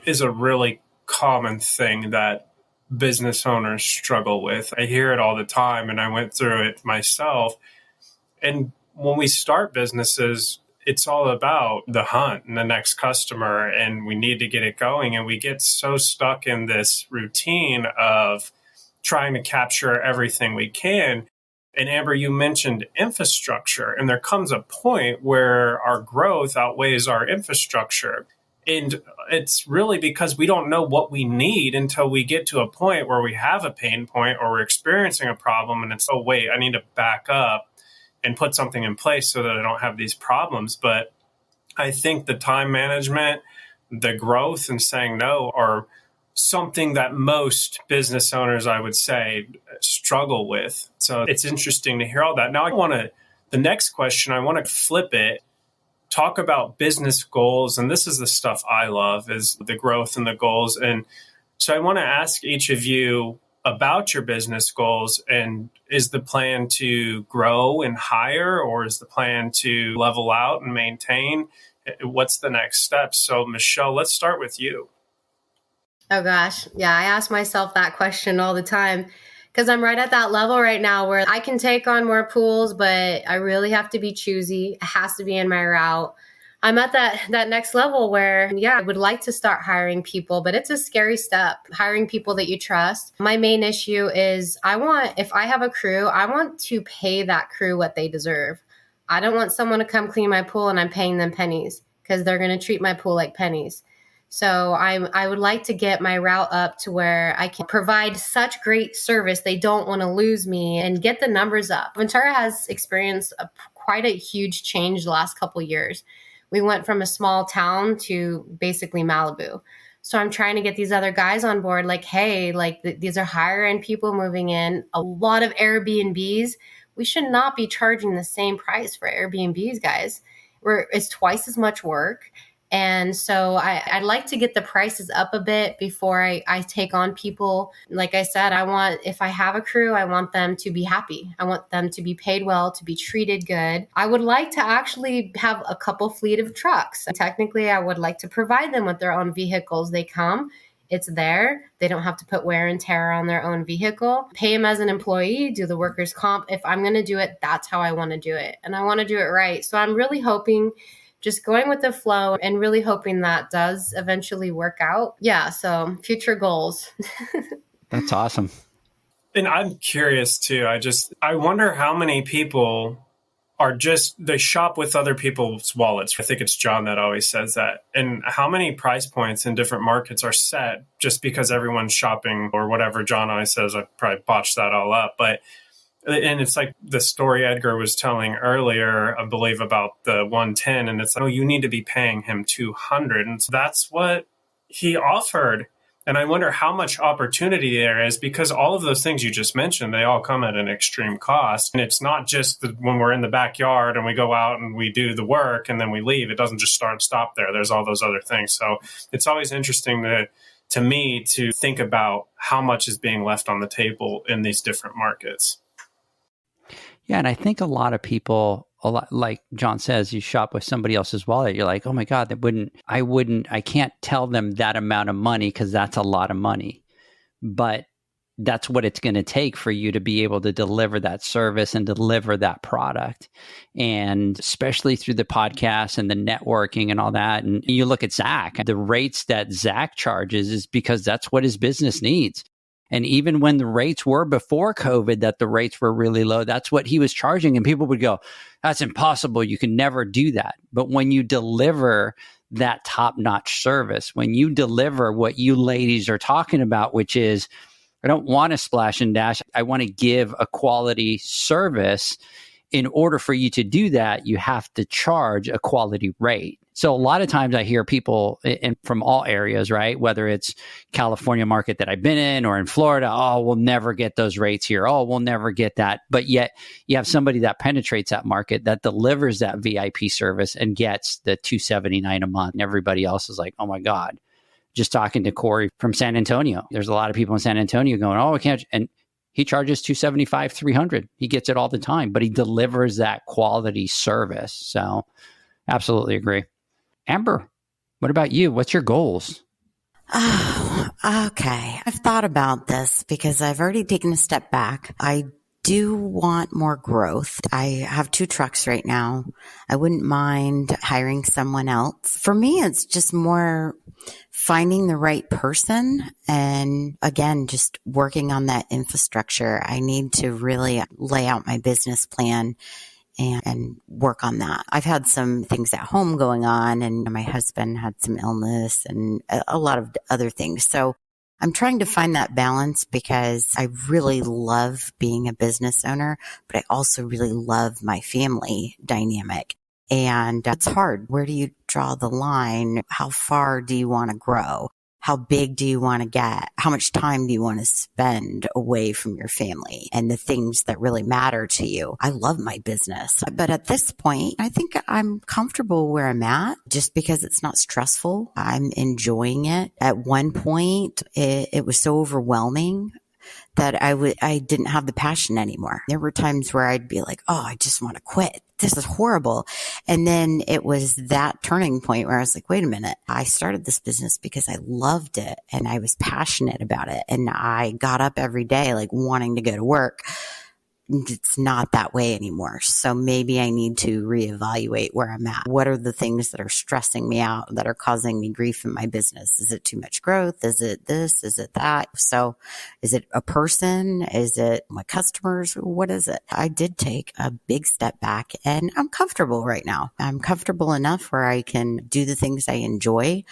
is a really common thing that business owners struggle with. I hear it all the time, and I went through it myself. And when we start businesses, it's all about the hunt and the next customer, and we need to get it going. And we get so stuck in this routine of trying to capture everything we can. And Amber, you mentioned infrastructure, and there comes a point where our growth outweighs our infrastructure. And it's really because we don't know what we need until we get to a point where we have a pain point or we're experiencing a problem. And it's, oh, wait, I need to back up and put something in place so that I don't have these problems. But I think the time management, the growth, and saying no are something that most business owners, I would say, struggle with. So it's interesting to hear all that. Now, the next question, I want to flip it. Talk about business goals. And this is the stuff I love, is the growth and the goals. And so I want to ask each of you about your business goals. And is the plan to grow and hire, or is the plan to level out and maintain? What's the next step? So Michelle, let's start with you. Oh gosh. Yeah. I ask myself that question all the time, because I'm right at that level right now where I can take on more pools, but I really have to be choosy. It has to be in my route. I'm at that next level where, I would like to start hiring people, but it's a scary step, hiring people that you trust. My main issue is if I have a crew, I want to pay that crew what they deserve. I don't want someone to come clean my pool and I'm paying them pennies, because they're going to treat my pool like pennies. So I would like to get my route up to where I can provide such great service they don't want to lose me, and get the numbers up. Ventura has experienced quite a huge change the last couple of years. We went from a small town to basically Malibu. So I'm trying to get these other guys on board, like, hey, these are higher end people moving in, a lot of Airbnbs. We should not be charging the same price for Airbnbs, guys. It's twice as much work. And so I'd like to get the prices up a bit before I take on people. Like I said, if I have a crew, I want them to be happy. I want them to be paid well, to be treated good. I would like to actually have a couple fleet of trucks. Technically, I would like to provide them with their own vehicles. They come, it's there. They don't have to put wear and tear on their own vehicle. Pay them as an employee, do the workers' comp. If I'm going to do it, that's how I want to do it. And I want to do it right. So I'm really hoping, just going with the flow, and really hoping that does eventually work out. Yeah, so future goals. That's awesome. And I'm curious too. I wonder how many people they shop with other people's wallets. I think it's John that always says that. And how many price points in different markets are set just because everyone's shopping, or whatever John always says. I probably botched that all up. But And it's like the story Edgar was telling earlier, I believe, about the 110. And it's like, oh, you need to be paying him 200. And so that's what he offered. And I wonder how much opportunity there is, because all of those things you just mentioned, they all come at an extreme cost. And it's not just when we're in the backyard and we go out and we do the work and then we leave. It doesn't just stop there. There's all those other things. So it's always interesting to me to think about how much is being left on the table in these different markets. Yeah, and I think a lot of people, like John says, you shop with somebody else's wallet. You're like, oh my God, I can't tell them that amount of money because that's a lot of money. But that's what it's going to take for you to be able to deliver that service and deliver that product. And especially through the podcast and the networking and all that. And you look at Zach, the rates that Zach charges is because that's what his business needs. And even when the rates were before COVID, that the rates were really low, that's what he was charging. And people would go, that's impossible. You can never do that. But when you deliver that top-notch service, when you deliver what you ladies are talking about, which is, I don't want to splash and dash. I want to give a quality service. In order for you to do that, you have to charge a quality rate. So a lot of times I hear people from all areas, right? Whether it's California market that I've been in or in Florida, oh, we'll never get those rates here. Oh, we'll never get that. But yet you have somebody that penetrates that market, that delivers that VIP service and gets the $279 a month. And everybody else is like, oh my God. Just talking to Corey from San Antonio. There's a lot of people in San Antonio going, oh, I can't. And he charges $275, $300. He gets it all the time, but he delivers that quality service. So absolutely agree. Amber, what about you? What's your goals? Oh, okay. I've thought about this because I've already taken a step back. I do want more growth. I have 2 trucks right now. I wouldn't mind hiring someone else. For me, it's just more finding the right person. And again, just working on that infrastructure. I need to really lay out my business plan and work on that. I've had some things at home going on, and my husband had some illness and a lot of other things. So I'm trying to find that balance because I really love being a business owner, but I also really love my family dynamic. And it's hard. Where do you draw the line? How far do you want to grow? How big do you want to get? How much time do you want to spend away from your family and the things that really matter to you? I love my business, but at this point, I think I'm comfortable where I'm at just because it's not stressful. I'm enjoying it. At one point, it was so overwhelming that I didn't have the passion anymore. There were times where I'd be like, oh, I just want to quit. This is horrible. And then it was that turning point where I was like, wait a minute. I started this business because I loved it and I was passionate about it. And I got up every day, like wanting to go to work. It's not that way anymore. So maybe I need to reevaluate where I'm at. What are the things that are stressing me out, that are causing me grief in my business? Is it too much growth? Is it this? Is it that? So is it a person? Is it my customers? What is it? I did take a big step back and I'm comfortable right now. I'm comfortable enough where I can do the things I enjoy.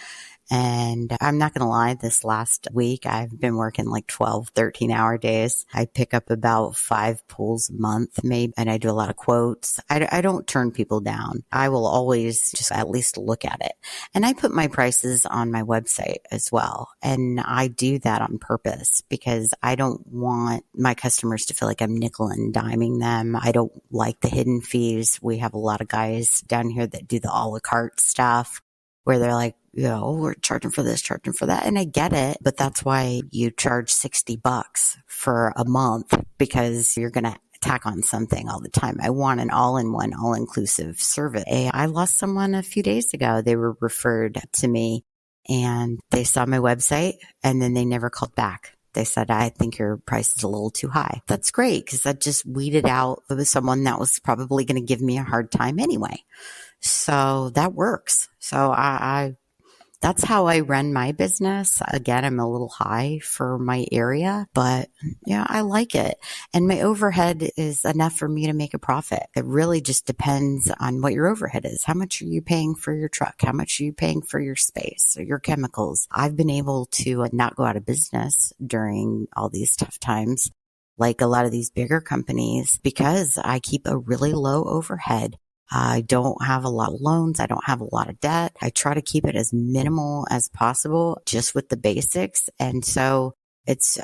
And I'm not going to lie, this last week, I've been working like 12, 13-hour days. I pick up about 5 pools a month, maybe, and I do a lot of quotes. I don't turn people down. I will always just at least look at it. And I put my prices on my website as well. And I do that on purpose because I don't want my customers to feel like I'm nickel and diming them. I don't like the hidden fees. We have a lot of guys down here that do the a la carte stuff where they're like, you know, we're charging for this, charging for that. And I get it, but that's why you charge $60 for a month because you're going to tack on something all the time. I want an all-in-one, all-inclusive service. I lost someone a few days ago. They were referred to me and they saw my website and then they never called back. They said, I think your price is a little too high. That's great because that just weeded out. It was someone that was probably going to give me a hard time anyway. So that works. So that's how I run my business. Again, I'm a little high for my area, but yeah, I like it. And my overhead is enough for me to make a profit. It really just depends on what your overhead is. How much are you paying for your truck? How much are you paying for your space or your chemicals? I've been able to not go out of business during all these tough times like a lot of these bigger companies because I keep a really low overhead. I don't have a lot of loans. I don't have a lot of debt. I try to keep it as minimal as possible, just with the basics. And so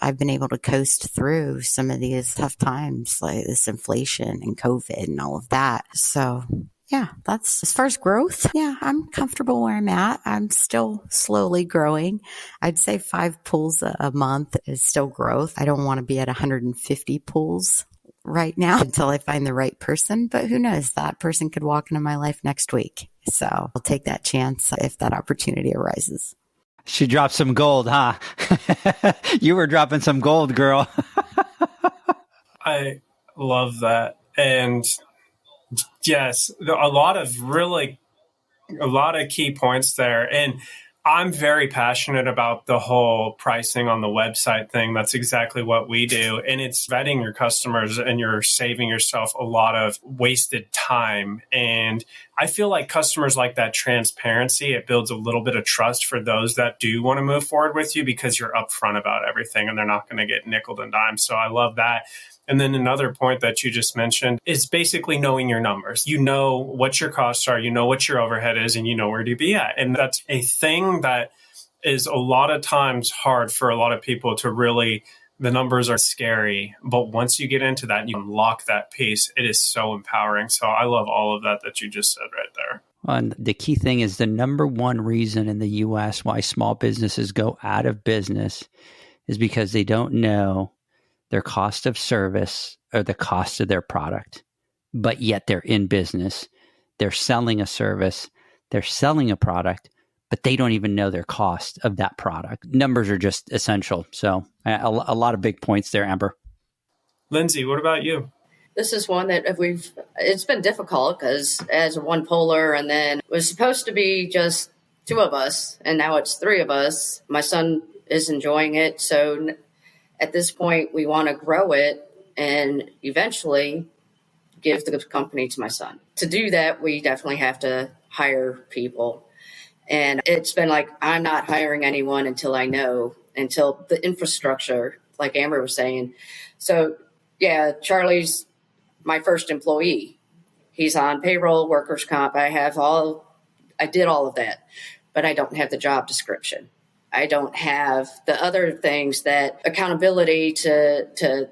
I've been able to coast through some of these tough times, like this inflation and COVID and all of that. So yeah, that's as far as growth. Yeah, I'm comfortable where I'm at. I'm still slowly growing. I'd say 5 pools a month is still growth. I don't want to be at 150 pools right now until I find the right person, but who knows? That person could walk into my life next week. So I'll take that chance if that opportunity arises. She dropped some gold, huh? You were dropping some gold, girl. I love that. And yes, a lot of key points there. And I'm very passionate about the whole pricing on the website thing. That's exactly what we do. And it's vetting your customers, and you're saving yourself a lot of wasted time. And I feel like customers like that transparency. It builds a little bit of trust for those that do want to move forward with you because you're upfront about everything and they're not going to get nickeled and dimed. So I love that. And then another point that you just mentioned is basically knowing your numbers. You know what your costs are, you know what your overhead is, and you know where to be at. And that's a thing that is a lot of times hard for a lot of people to really, the numbers are scary. But once you get into that and you unlock that piece, it is so empowering. So I love all of that you just said right there. And the key thing is the number one reason in the U.S. why small businesses go out of business is because they don't know their cost of service or the cost of their product, but yet they're in business. They're selling a service, they're selling a product, but they don't even know their cost of that product. Numbers are just essential. So a lot of big points there, Amber. Lindsey, what about you? This is one that it's been difficult because as a one polar, and then it was supposed to be just 2 of us, and now it's 3 of us. My son is enjoying it. So at this point, we want to grow it and eventually give the company to my son. To do that, we definitely have to hire people. And it's been like, I'm not hiring anyone until the infrastructure, like Amber was saying. So yeah, Charlie's my first employee. He's on payroll, workers' comp. I did all of that, but I don't have the job description. I don't have the other things that accountability to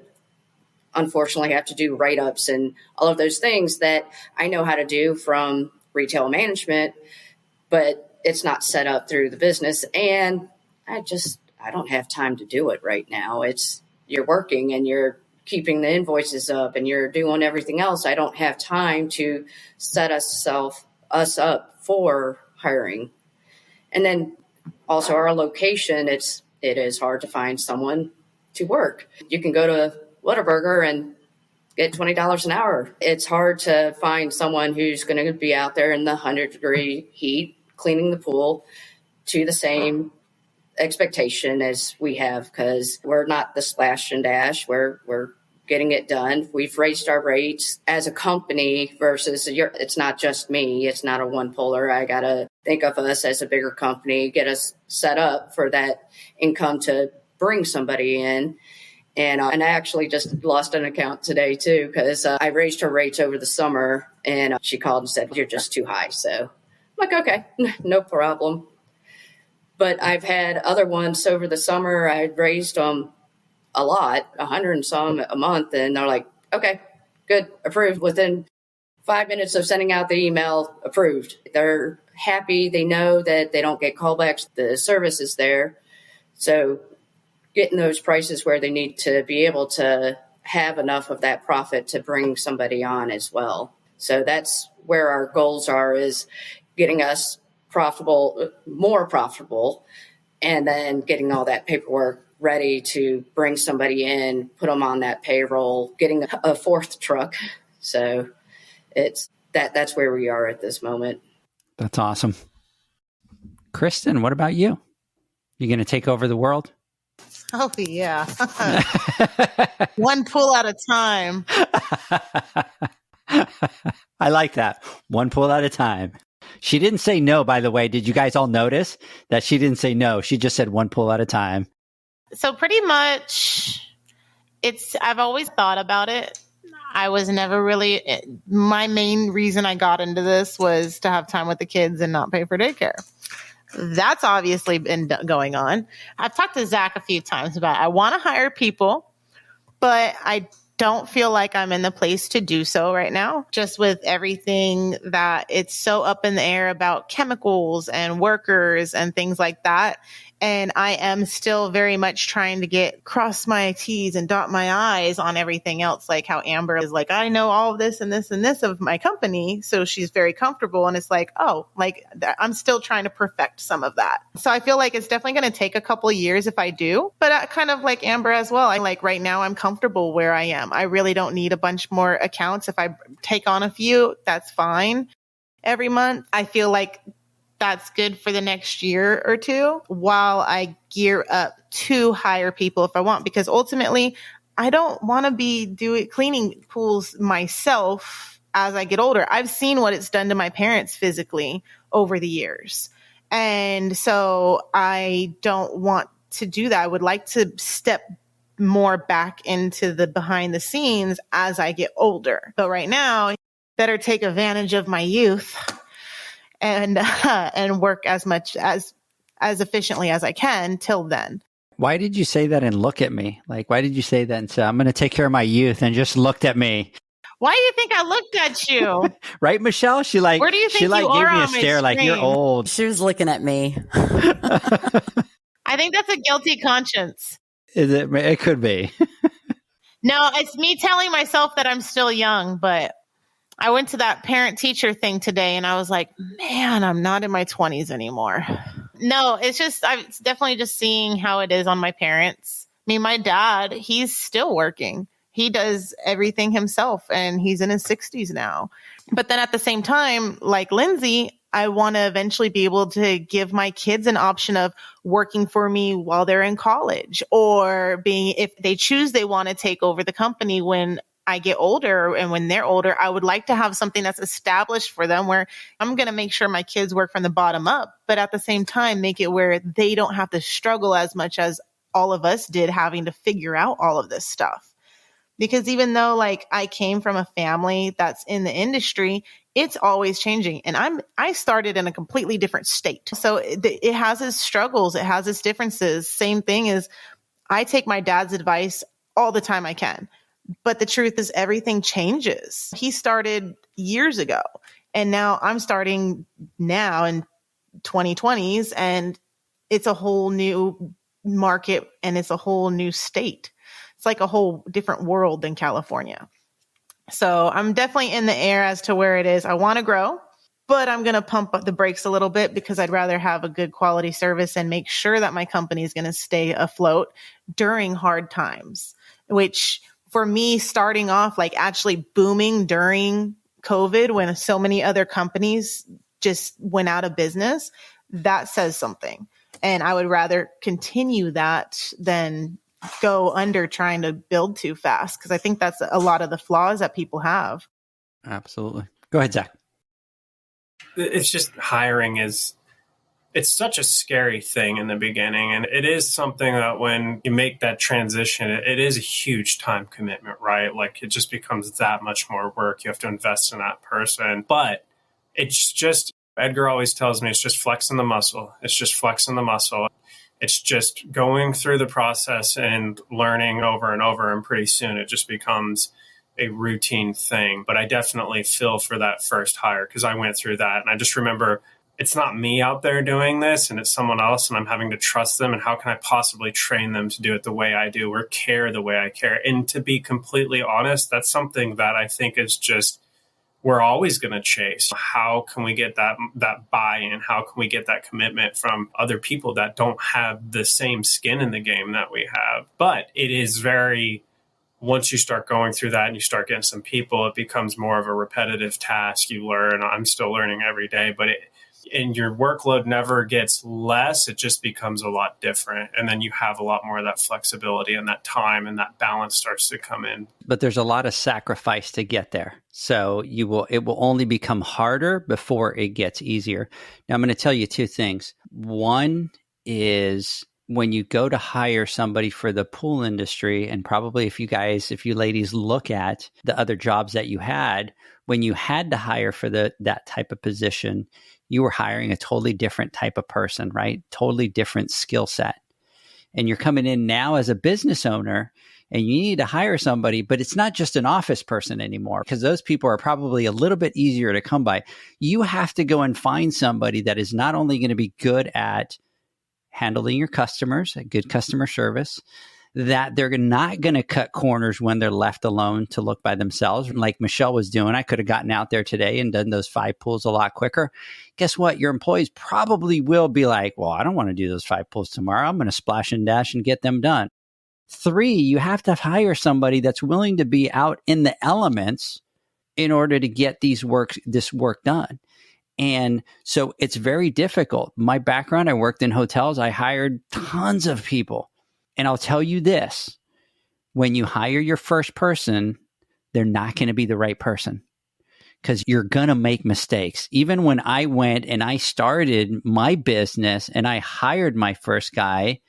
unfortunately have to do write-ups and all of those things that I know how to do from retail management, but it's not set up through the business. And I don't have time to do it right now. You're working and you're keeping the invoices up and you're doing everything else. I don't have time to set us up for hiring. And then also our location, it is hard to find someone to work. You can go to Whataburger and get $20 an hour. It's hard to find someone who's going to be out there in the 100-degree heat, cleaning the pool to the same expectation as we have, because we're not the splash and dash. We're getting it done. We've raised our rates as a company versus it's not just me. It's not a one polar. I got to think of us as a bigger company, get us set up for that income to bring somebody in. And I actually just lost an account today too, because I raised her rates over the summer and she called and said, "You're just too high." So I'm like, okay, no problem. But I've had other ones over the summer. I raised them a lot, 100 and some a month. And they're like, okay, good, approved. Within 5 minutes of sending out the email, approved. They're happy. They know that they don't get callbacks. The service is there. So getting those prices where they need to be able to have enough of that profit to bring somebody on as well. So that's where our goals are, is getting us profitable, more profitable, and then getting all that paperwork ready to bring somebody in, put them on that payroll, getting a 4th truck. So that's where we are at this moment. That's awesome. Kristen, what about you? You going to take over the world? Oh, yeah. One pool at a time. I like that. One pool at a time. She didn't say no, by the way. Did you guys all notice that she didn't say no? She just said one pool at a time. So pretty much I've always thought about it. I was never really, my main reason I got into this was to have time with the kids and not pay for daycare. That's obviously been going on. I've talked to Zach a few times about I want to hire people, but I don't feel like I'm in the place to do so right now. Just with everything that it's so up in the air about chemicals and workers and things like that. And I am still very much trying to cross my T's and dot my I's on everything else. Like how Amber is like, I know all of this and this and this of my company. So she's very comfortable. And it's like, I'm still trying to perfect some of that. So I feel like it's definitely going to take a couple of years if I do, but kind of like Amber as well. Right now I'm comfortable where I am. I really don't need a bunch more accounts. If I take on a few, that's fine. Every month, I feel like that's good for the next year or two while I gear up to hire people if I want, because ultimately I don't want to be cleaning pools myself as I get older. I've seen what it's done to my parents physically over the years. And so I don't want to do that. I would like to step more back into the behind the scenes as I get older. But right now, better take advantage of my youth and work as much as efficiently as I can till then. Why did you say that and look at me? Like, why did you say that and say, I'm going to take care of my youth and just looked at me? Why do you think I looked at you? Right, Michelle? Where do you think she like you gave are me a on my stare like, you're screen? old. She was looking at me. I think that's a guilty conscience. Is it? It could be. No, it's me telling myself that I'm still young, but I went to that parent-teacher thing today and I was like, man, I'm not in my 20s anymore. No, it's definitely just seeing how it is on my parents. I mean, my dad, he's still working. He does everything himself and he's in his 60s now. But then at the same time, like Lindsey, I want to eventually be able to give my kids an option of working for me while they're in college, or if they choose they want to take over the company when I get older and when they're older. I would like to have something that's established for them where I'm going to make sure my kids work from the bottom up, but at the same time, make it where they don't have to struggle as much as all of us did having to figure out all of this stuff. Because even though like I came from a family that's in the industry, it's always changing. And I started in a completely different state. So it has its struggles. It has its differences. Same thing is I take my dad's advice all the time I can. But the truth is everything changes. He started years ago and now I'm starting now in 2020s and it's a whole new market and it's a whole new state. It's like a whole different world than California. So I'm definitely in the air as to where it is. I want to grow, but I'm going to pump up the brakes a little bit because I'd rather have a good quality service and make sure that my company is going to stay afloat during hard times, which for me, starting off like actually booming during COVID when so many other companies just went out of business, that says something. And I would rather continue that than go under trying to build too fast, because I think that's a lot of the flaws that people have. Absolutely. Go ahead, Zach. It's just it's such a scary thing in the beginning. And it is something that when you make that transition, it is a huge time commitment, right? Like it just becomes that much more work. You have to invest in that person. But it's just, Edgar always tells me, it's just flexing the muscle. It's just flexing the muscle. It's just going through the process and learning over and over. And pretty soon it just becomes a routine thing. But I definitely feel for that first hire because I went through that. And I just remember it's not me out there doing this and it's someone else and I'm having to trust them. And how can I possibly train them to do it the way I do or care the way I care? And to be completely honest, that's something that I think is just, we're always going to chase. How can we get that buy-in? How can we get that commitment from other people that don't have the same skin in the game that we have? But it is once you start going through that and you start getting some people, it becomes more of a repetitive task. You learn. I'm still learning every day, but and your workload never gets less. It just becomes a lot different. And then you have a lot more of that flexibility and that time and that balance starts to come in. But there's a lot of sacrifice to get there. So it will only become harder before it gets easier. Now I'm going to tell you two things. One is when you go to hire somebody for the pool industry, and probably if you ladies look at the other jobs that you had, when you had to hire for that type of position, you were hiring a totally different type of person, right? Totally different skill set. And you're coming in now as a business owner and you need to hire somebody, but it's not just an office person anymore, because those people are probably a little bit easier to come by. You have to go and find somebody that is not only going to be good at handling your customers, a good customer service, that they're not going to cut corners when they're left alone to look by themselves. Like Michelle was doing, I could have gotten out there today and done those 5 pools a lot quicker. Guess what? Your employees probably will be like, well, I don't want to do those 5 pools tomorrow. I'm going to splash and dash and get them done. 3, you have to hire somebody that's willing to be out in the elements in order to get this work done. And so it's very difficult. My background, I worked in hotels. I hired tons of people. And I'll tell you this, when you hire your first person, they're not going to be the right person, because you're going to make mistakes. Even when I went and I started my business and I hired my first guy,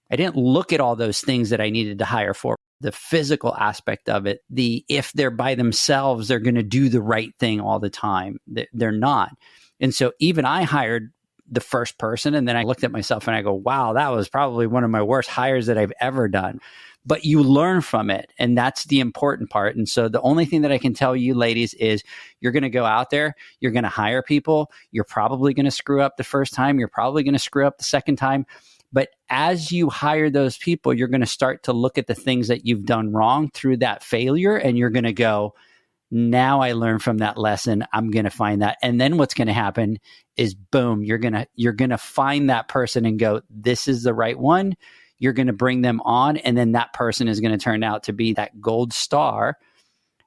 I didn't look at all those things that I needed to hire for. The physical aspect of it, if they're by themselves, they're going to do the right thing all the time. They're not. And so even I hired the first person, and then I looked at myself and I go, wow, that was probably one of my worst hires that I've ever done. But you learn from it, and that's the important part. And so the only thing that I can tell you, ladies, is you're going to go out there, you're going to hire people, you're probably going to screw up the first time, you're probably going to screw up the second time. But as you hire those people, you're going to start to look at the things that you've done wrong through that failure, and you're going to go, now I learned from that lesson. I'm going to find that. And then what's going to happen is, boom, you're going to find that person and go, this is the right one. You're going to bring them on. And then that person is going to turn out to be that gold star.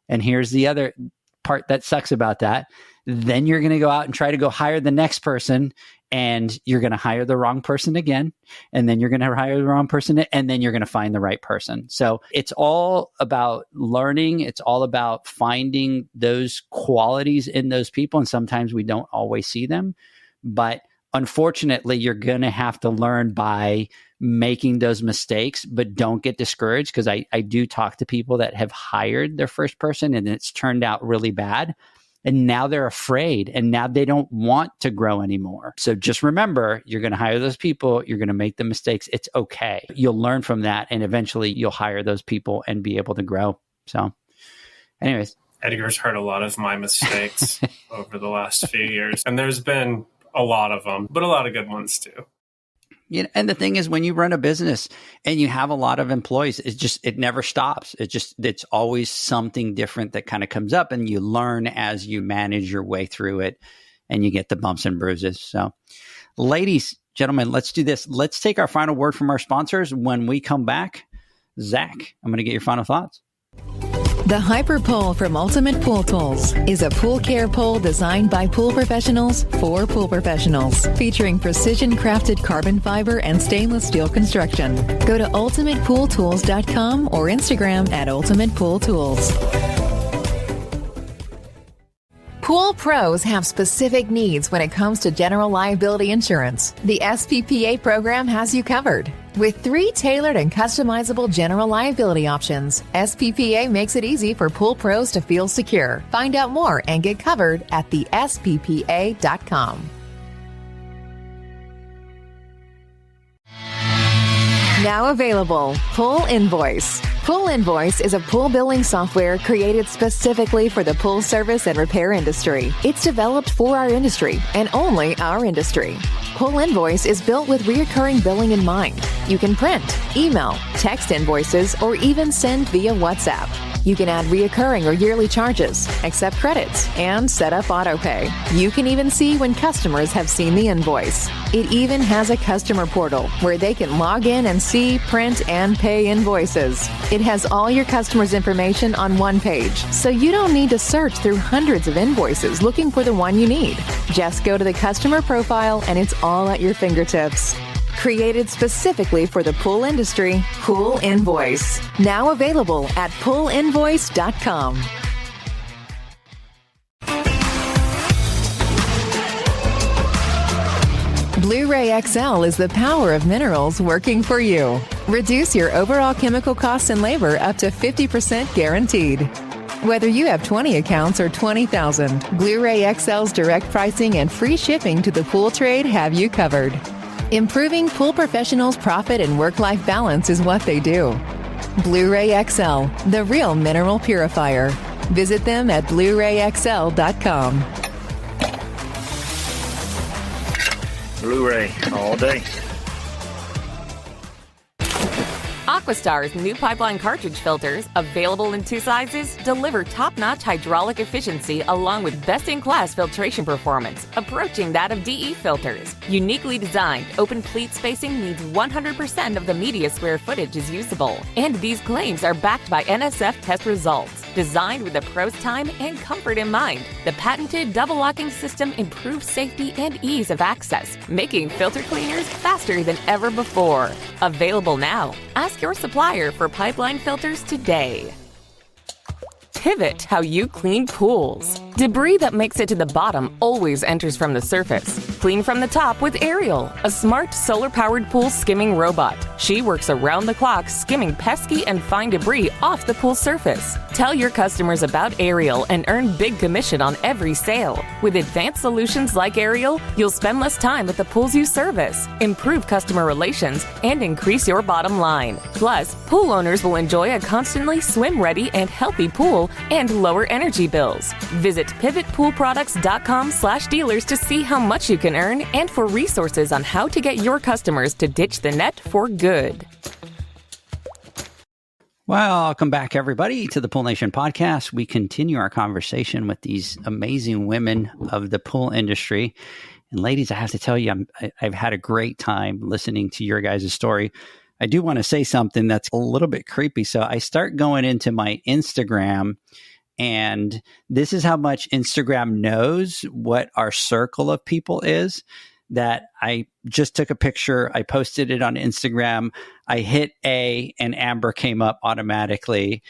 And here's the other part that sucks about that. Then you're going to go out and try to go hire the next person, and you're going to hire the wrong person again. And then you're going to hire the wrong person, and then you're going to find the right person. So it's all about learning. It's all about finding those qualities in those people. And sometimes we don't always see them, but unfortunately, you're going to have to learn by making those mistakes. But don't get discouraged, because I do talk to people that have hired their first person and it's turned out really bad. And now they're afraid, and now they don't want to grow anymore. So just remember, you're going to hire those people. You're going to make the mistakes. It's okay. You'll learn from that, and eventually you'll hire those people and be able to grow. So anyways. Edgar's heard a lot of my mistakes over the last few years, and there's been a lot of them, but a lot of good ones too. You know, and the thing is, when you run a business and you have a lot of employees, it never stops. It's always something different that kind of comes up, and you learn as you manage your way through it, and you get the bumps and bruises. So ladies, gentlemen, let's do this. Let's take our final word from our sponsors. When we come back, Zach, I'm going to get your final thoughts. The Hyper Pole from Ultimate Pool Tools is a pool care pole designed by pool professionals for pool professionals, featuring precision-crafted carbon fiber and stainless steel construction. Go to ultimatepooltools.com or Instagram at Ultimate Pool Tools. Pool pros have specific needs when it comes to general liability insurance. The SPPA program has you covered. With 3 tailored and customizable general liability options, SPPA makes it easy for pool pros to feel secure. Find out more and get covered at thesppa.com. Now available, Pool Invoice. Pool Invoice is a pool billing software created specifically for the pool service and repair industry. It's developed for our industry and only our industry. Pool Invoice is built with recurring billing in mind. You can print, email, text invoices, or even send via WhatsApp. You can add reoccurring or yearly charges, accept credits, and set up autopay. You can even see when customers have seen the invoice. It even has a customer portal where they can log in and see, print, and pay invoices. It has all your customers' information on one page, so you don't need to search through hundreds of invoices looking for the one you need. Just go to the customer profile and it's all at your fingertips. Created specifically for the pool industry, Pool Invoice. Now available at poolinvoice.com. Blueray XL is the power of minerals working for you. Reduce your overall chemical costs and labor up to 50% guaranteed. Whether you have 20 accounts or 20,000, Blueray XL's direct pricing and free shipping to the pool trade have you covered. Improving pool professionals' profit and work-life balance is what they do. Blueray XL, the real mineral purifier. Visit them at BlueRayXL.com. Blueray all day. AquaStar's new pipeline cartridge filters, available in 2 sizes, deliver top-notch hydraulic efficiency along with best-in-class filtration performance, approaching that of DE filters. Uniquely designed, open pleat spacing means 100% of the media square footage is usable. And these claims are backed by NSF test results. Designed with the pro's time and comfort in mind, the patented double-locking system improves safety and ease of access, making filter cleaners faster than ever before. Available now. Ask your supplier for pipeline filters today. Pivot how you clean pools. Debris that makes it to the bottom always enters from the surface. Clean from the top with Ariel, a smart solar-powered pool skimming robot. She works around the clock skimming pesky and fine debris off the pool surface. Tell your customers about Ariel and earn big commission on every sale. With advanced solutions like Ariel, you'll spend less time at the pools you service, improve customer relations, and increase your bottom line. Plus, pool owners will enjoy a constantly swim-ready and healthy pool and lower energy bills. Visit pivotpoolproducts.com/dealers to see how much you can earn and for resources on how to get your customers to ditch the net for good. Welcome back, everybody, to the Pool Nation podcast. We continue our conversation with these amazing women of the pool industry. And ladies, I have to tell you, I've had a great time listening to your guys' story. I do want to say something that's a little bit creepy. So I start going into my Instagram, and this is how much Instagram knows what our circle of people is, that I just took a picture. I posted it on Instagram. I hit A and Amber came up automatically.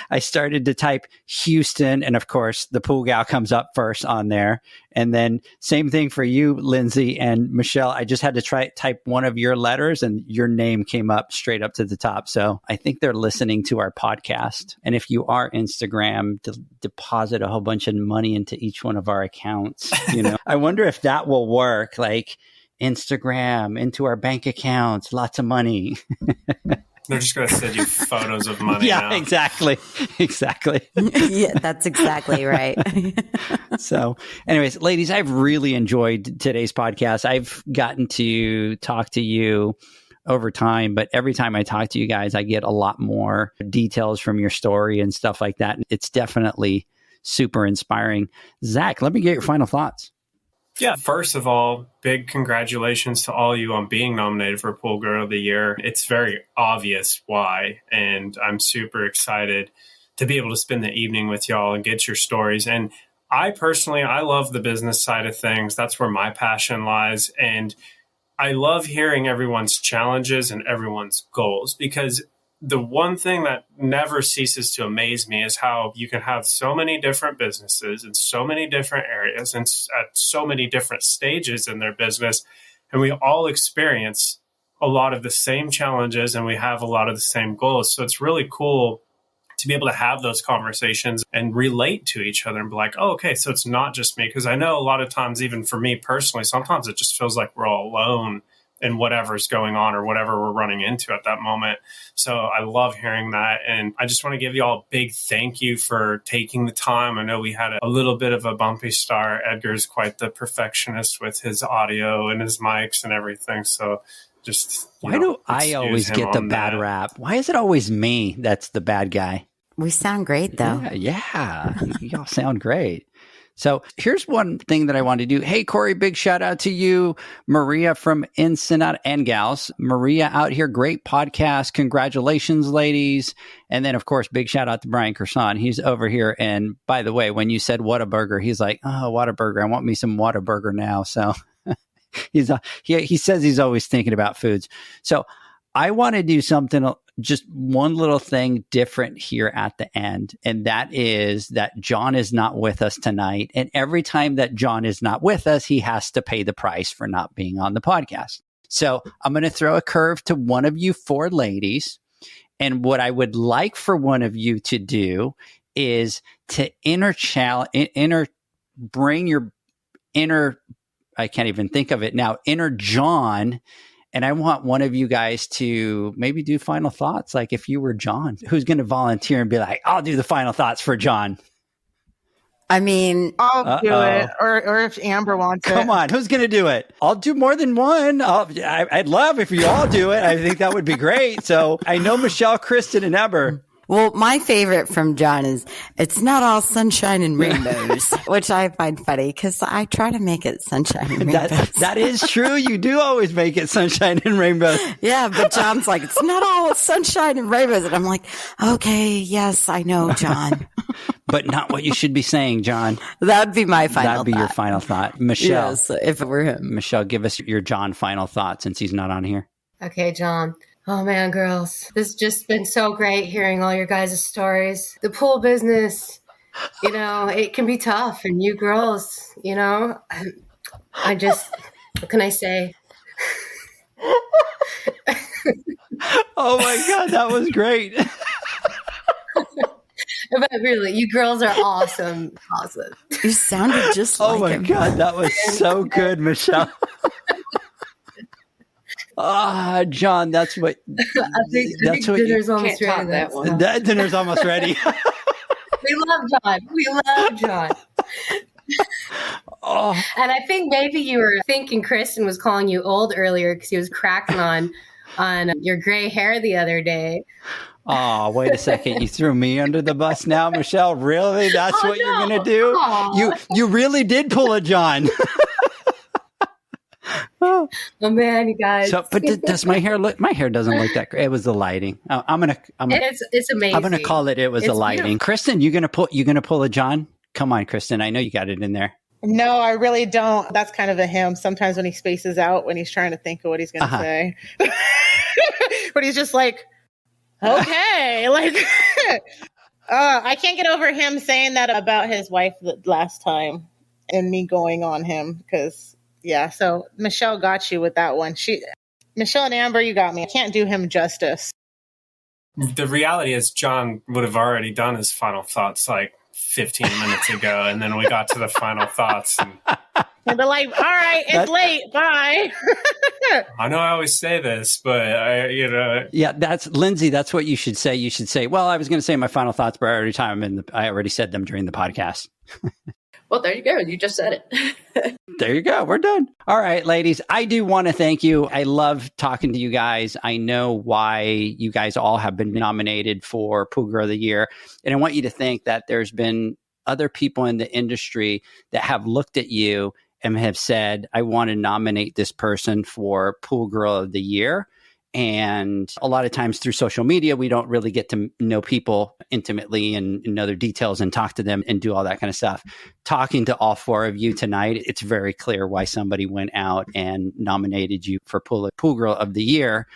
I started to type Houston, and of course the pool gal comes up first on there. And then same thing for you, Lindsey and Michelle. I just had to type one of your letters and your name came up straight up to the top. So I think they're listening to our podcast. And if you are Instagram, deposit a whole bunch of money into each one of our accounts. You know, I wonder if that will work. Like, Instagram into our bank accounts, lots of money. They're just going to send you photos of money. Yeah, now. Exactly. Yeah, that's exactly right. So anyways, ladies, I've really enjoyed today's podcast. I've gotten to talk to you over time, but every time I talk to you guys, I get a lot more details from your story and stuff like that. It's definitely super inspiring. Zach, let me get your final thoughts. Yeah, first of all, big congratulations to all you on being nominated for Pool Girl of the Year. It's very obvious why, and I'm super excited to be able to spend the evening with y'all and get your stories. And I personally love the business side of things. That's where my passion lies. And I love hearing everyone's challenges and everyone's goals, because the one thing that never ceases to amaze me is how you can have so many different businesses in so many different areas and at so many different stages in their business. And we all experience a lot of the same challenges and we have a lot of the same goals. So it's really cool to be able to have those conversations and relate to each other and be like, oh, okay, so it's not just me. Because I know a lot of times, even for me personally, sometimes it just feels like we're all alone in whatever's going on or whatever we're running into at that moment. So I love hearing that. And I just want to give you all a big thank you for taking the time. I know we had a little bit of a bumpy start. Edgar's quite the perfectionist with his audio and his mics and everything. So just, why do I always get the bad rap? Why is it always me that's the bad guy? We sound great, though. Yeah. Y'all sound great. So here's one thing that I want to do. Hey, Corey, big shout out to you. Maria from Ensenada and gals. Maria out here. Great podcast. Congratulations, ladies. And then, of course, big shout out to Brian Kersan. He's over here. And by the way, when you said Whataburger, he's like, oh, Whataburger. I want me some Whataburger now. So he says he's always thinking about foods. So I want to do something, just one little thing different here at the end. And that is that John is not with us tonight. And every time that John is not with us, he has to pay the price for not being on the podcast. So I'm going to throw a curve to one of you 4 ladies. And what I would like for one of you to do is to bring your inner, I can't even think of it now, inner John. And I want one of you guys to maybe do final thoughts. Like if you were John, who's going to volunteer and be like, I'll do the final thoughts for John. I mean, I'll do it. Or if Amber wants it. Come on. Who's going to do it? I'll do more than one. I'd love if you all do it. I think that would be great. So I know Michelle, Kristen, and Amber. Well, my favorite from John is, it's not all sunshine and rainbows, which I find funny because I try to make it sunshine and rainbows. That is true. You do always make it sunshine and rainbows. Yeah, but John's like, it's not all sunshine and rainbows. And I'm like, okay, yes, I know, John. But not what you should be saying, John. That'd be my final thought. That'd be your final thought. Michelle. Yes, if it were him. Michelle, give us your John final thought since he's not on here. Okay, John. Oh man, girls, this has just been so great hearing all your guys' stories. The pool business, it can be tough. And you girls, I just, what can I say? Oh my God, that was great. But really, you girls are awesome. Awesome. You sounded just like him. Oh my God, that was so good, Michelle. John, that's what. I think dinner's almost ready. That one. That dinner's almost ready. We love John. We love John. Oh. And I think maybe you were thinking Kristen was calling you old earlier because he was cracking on your gray hair the other day. Oh, wait a second. You threw me under the bus now, Michelle? Really? That's what you're going to do? You really did pull a John. Oh man, you guys. So, but does my hair look? My hair doesn't look that great. It was the lighting. It's amazing. I'm gonna call it. It was the lighting. Beautiful. Kristen, you gonna pull a John? Come on, Kristen. I know you got it in there. No, I really don't. That's kind of a him. Sometimes when he spaces out, when he's trying to think of what he's going to say, but he's just like, okay, like, I can't get over him saying that about his wife the last time, and me going on him because. Yeah, so Michelle got you with that one. Michelle and Amber, you got me. I can't do him justice. The reality is John would have already done his final thoughts like 15 minutes ago, and then we got to the final thoughts. And they're like, all right, it's late. Bye. I know I always say this, but Yeah, that's Lindsey. That's what you should say. You should say, well, I was going to say my final thoughts, but I already said them during the podcast. Well, there you go. You just said it. There you go. We're done. All right, ladies. I do want to thank you. I love talking to you guys. I know why you guys all have been nominated for Pool Girl of the Year. And I want you to think that there's been other people in the industry that have looked at you and have said, I want to nominate this person for Pool Girl of the Year. And a lot of times through social media, we don't really get to know people intimately and know their details and talk to them and do all that kind of stuff. Talking to all 4 of you tonight, it's very clear why somebody went out and nominated you for Pool Girl of the Year.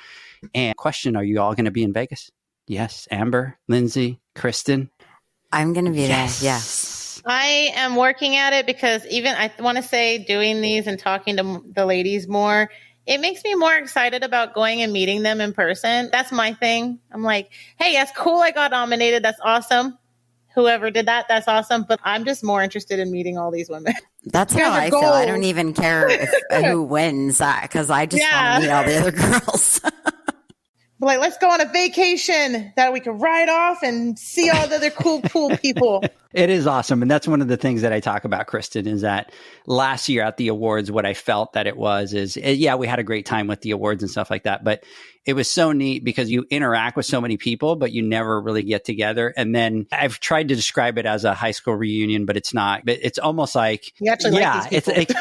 And question, are you all going to be in Vegas? Yes. Amber, Lindsey, Kristen? I'm going to be there. Yes. I am working at it because even I want to say doing these and talking to the ladies more, it makes me more excited about going and meeting them in person. That's my thing. I'm like, hey, that's cool. I got nominated. That's awesome. Whoever did that, that's awesome. But I'm just more interested in meeting all these women. That's how I feel. I don't even care who wins because I just want to meet all the other girls. Like, let's go on a vacation that we can ride off and see all the other cool pool people. It is awesome. And that's one of the things that I talk about, Kristen, is that last year at the awards, what I felt that it was is, yeah, we had a great time with the awards and stuff like that. But it was so neat because you interact with so many people, but you never really get together. And then I've tried to describe it as a high school reunion, but it's not. But it's almost like, it's like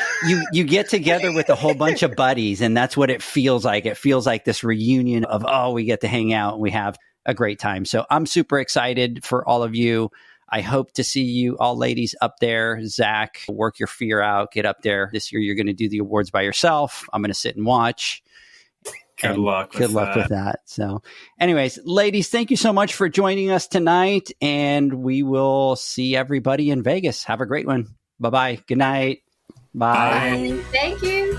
you get together with a whole bunch of buddies, and that's what it feels like. It feels like this reunion of, we get to hang out and we have a great time. So I'm super excited for all of you. I hope to see you all ladies up there. Zach, work your fear out, get up there. This year, you're going to do the awards by yourself. I'm going to sit and watch. Good luck with that. So anyways, ladies, thank you so much for joining us tonight. And we will see everybody in Vegas. Have a great one. Bye-bye. Good night. Bye. Bye. Thank you.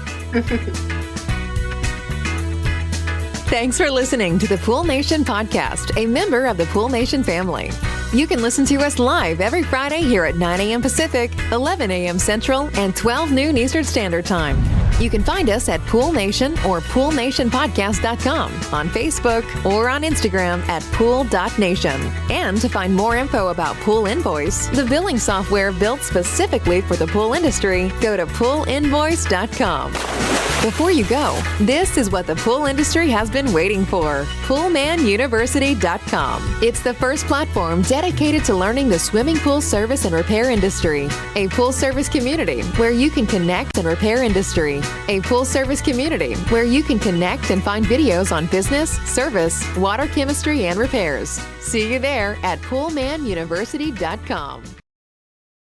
Thanks for listening to the Pool Nation podcast, a member of the Pool Nation family. You can listen to us live every Friday here at 9 a.m. Pacific, 11 a.m. Central, and 12 noon Eastern Standard Time. You can find us at Pool Nation or PoolNationPodcast.com, on Facebook, or on Instagram at Pool.Nation. And to find more info about Pool Invoice, the billing software built specifically for the pool industry, go to PoolInvoice.com. Before you go, this is what the pool industry has been waiting for. PoolmanUniversity.com. It's the first platform dedicated to learning the swimming pool service and repair industry. A pool service community where you can connect and repair industry. A pool service community where you can connect and find videos on business, service, water chemistry, and repairs. See you there at PoolmanUniversity.com.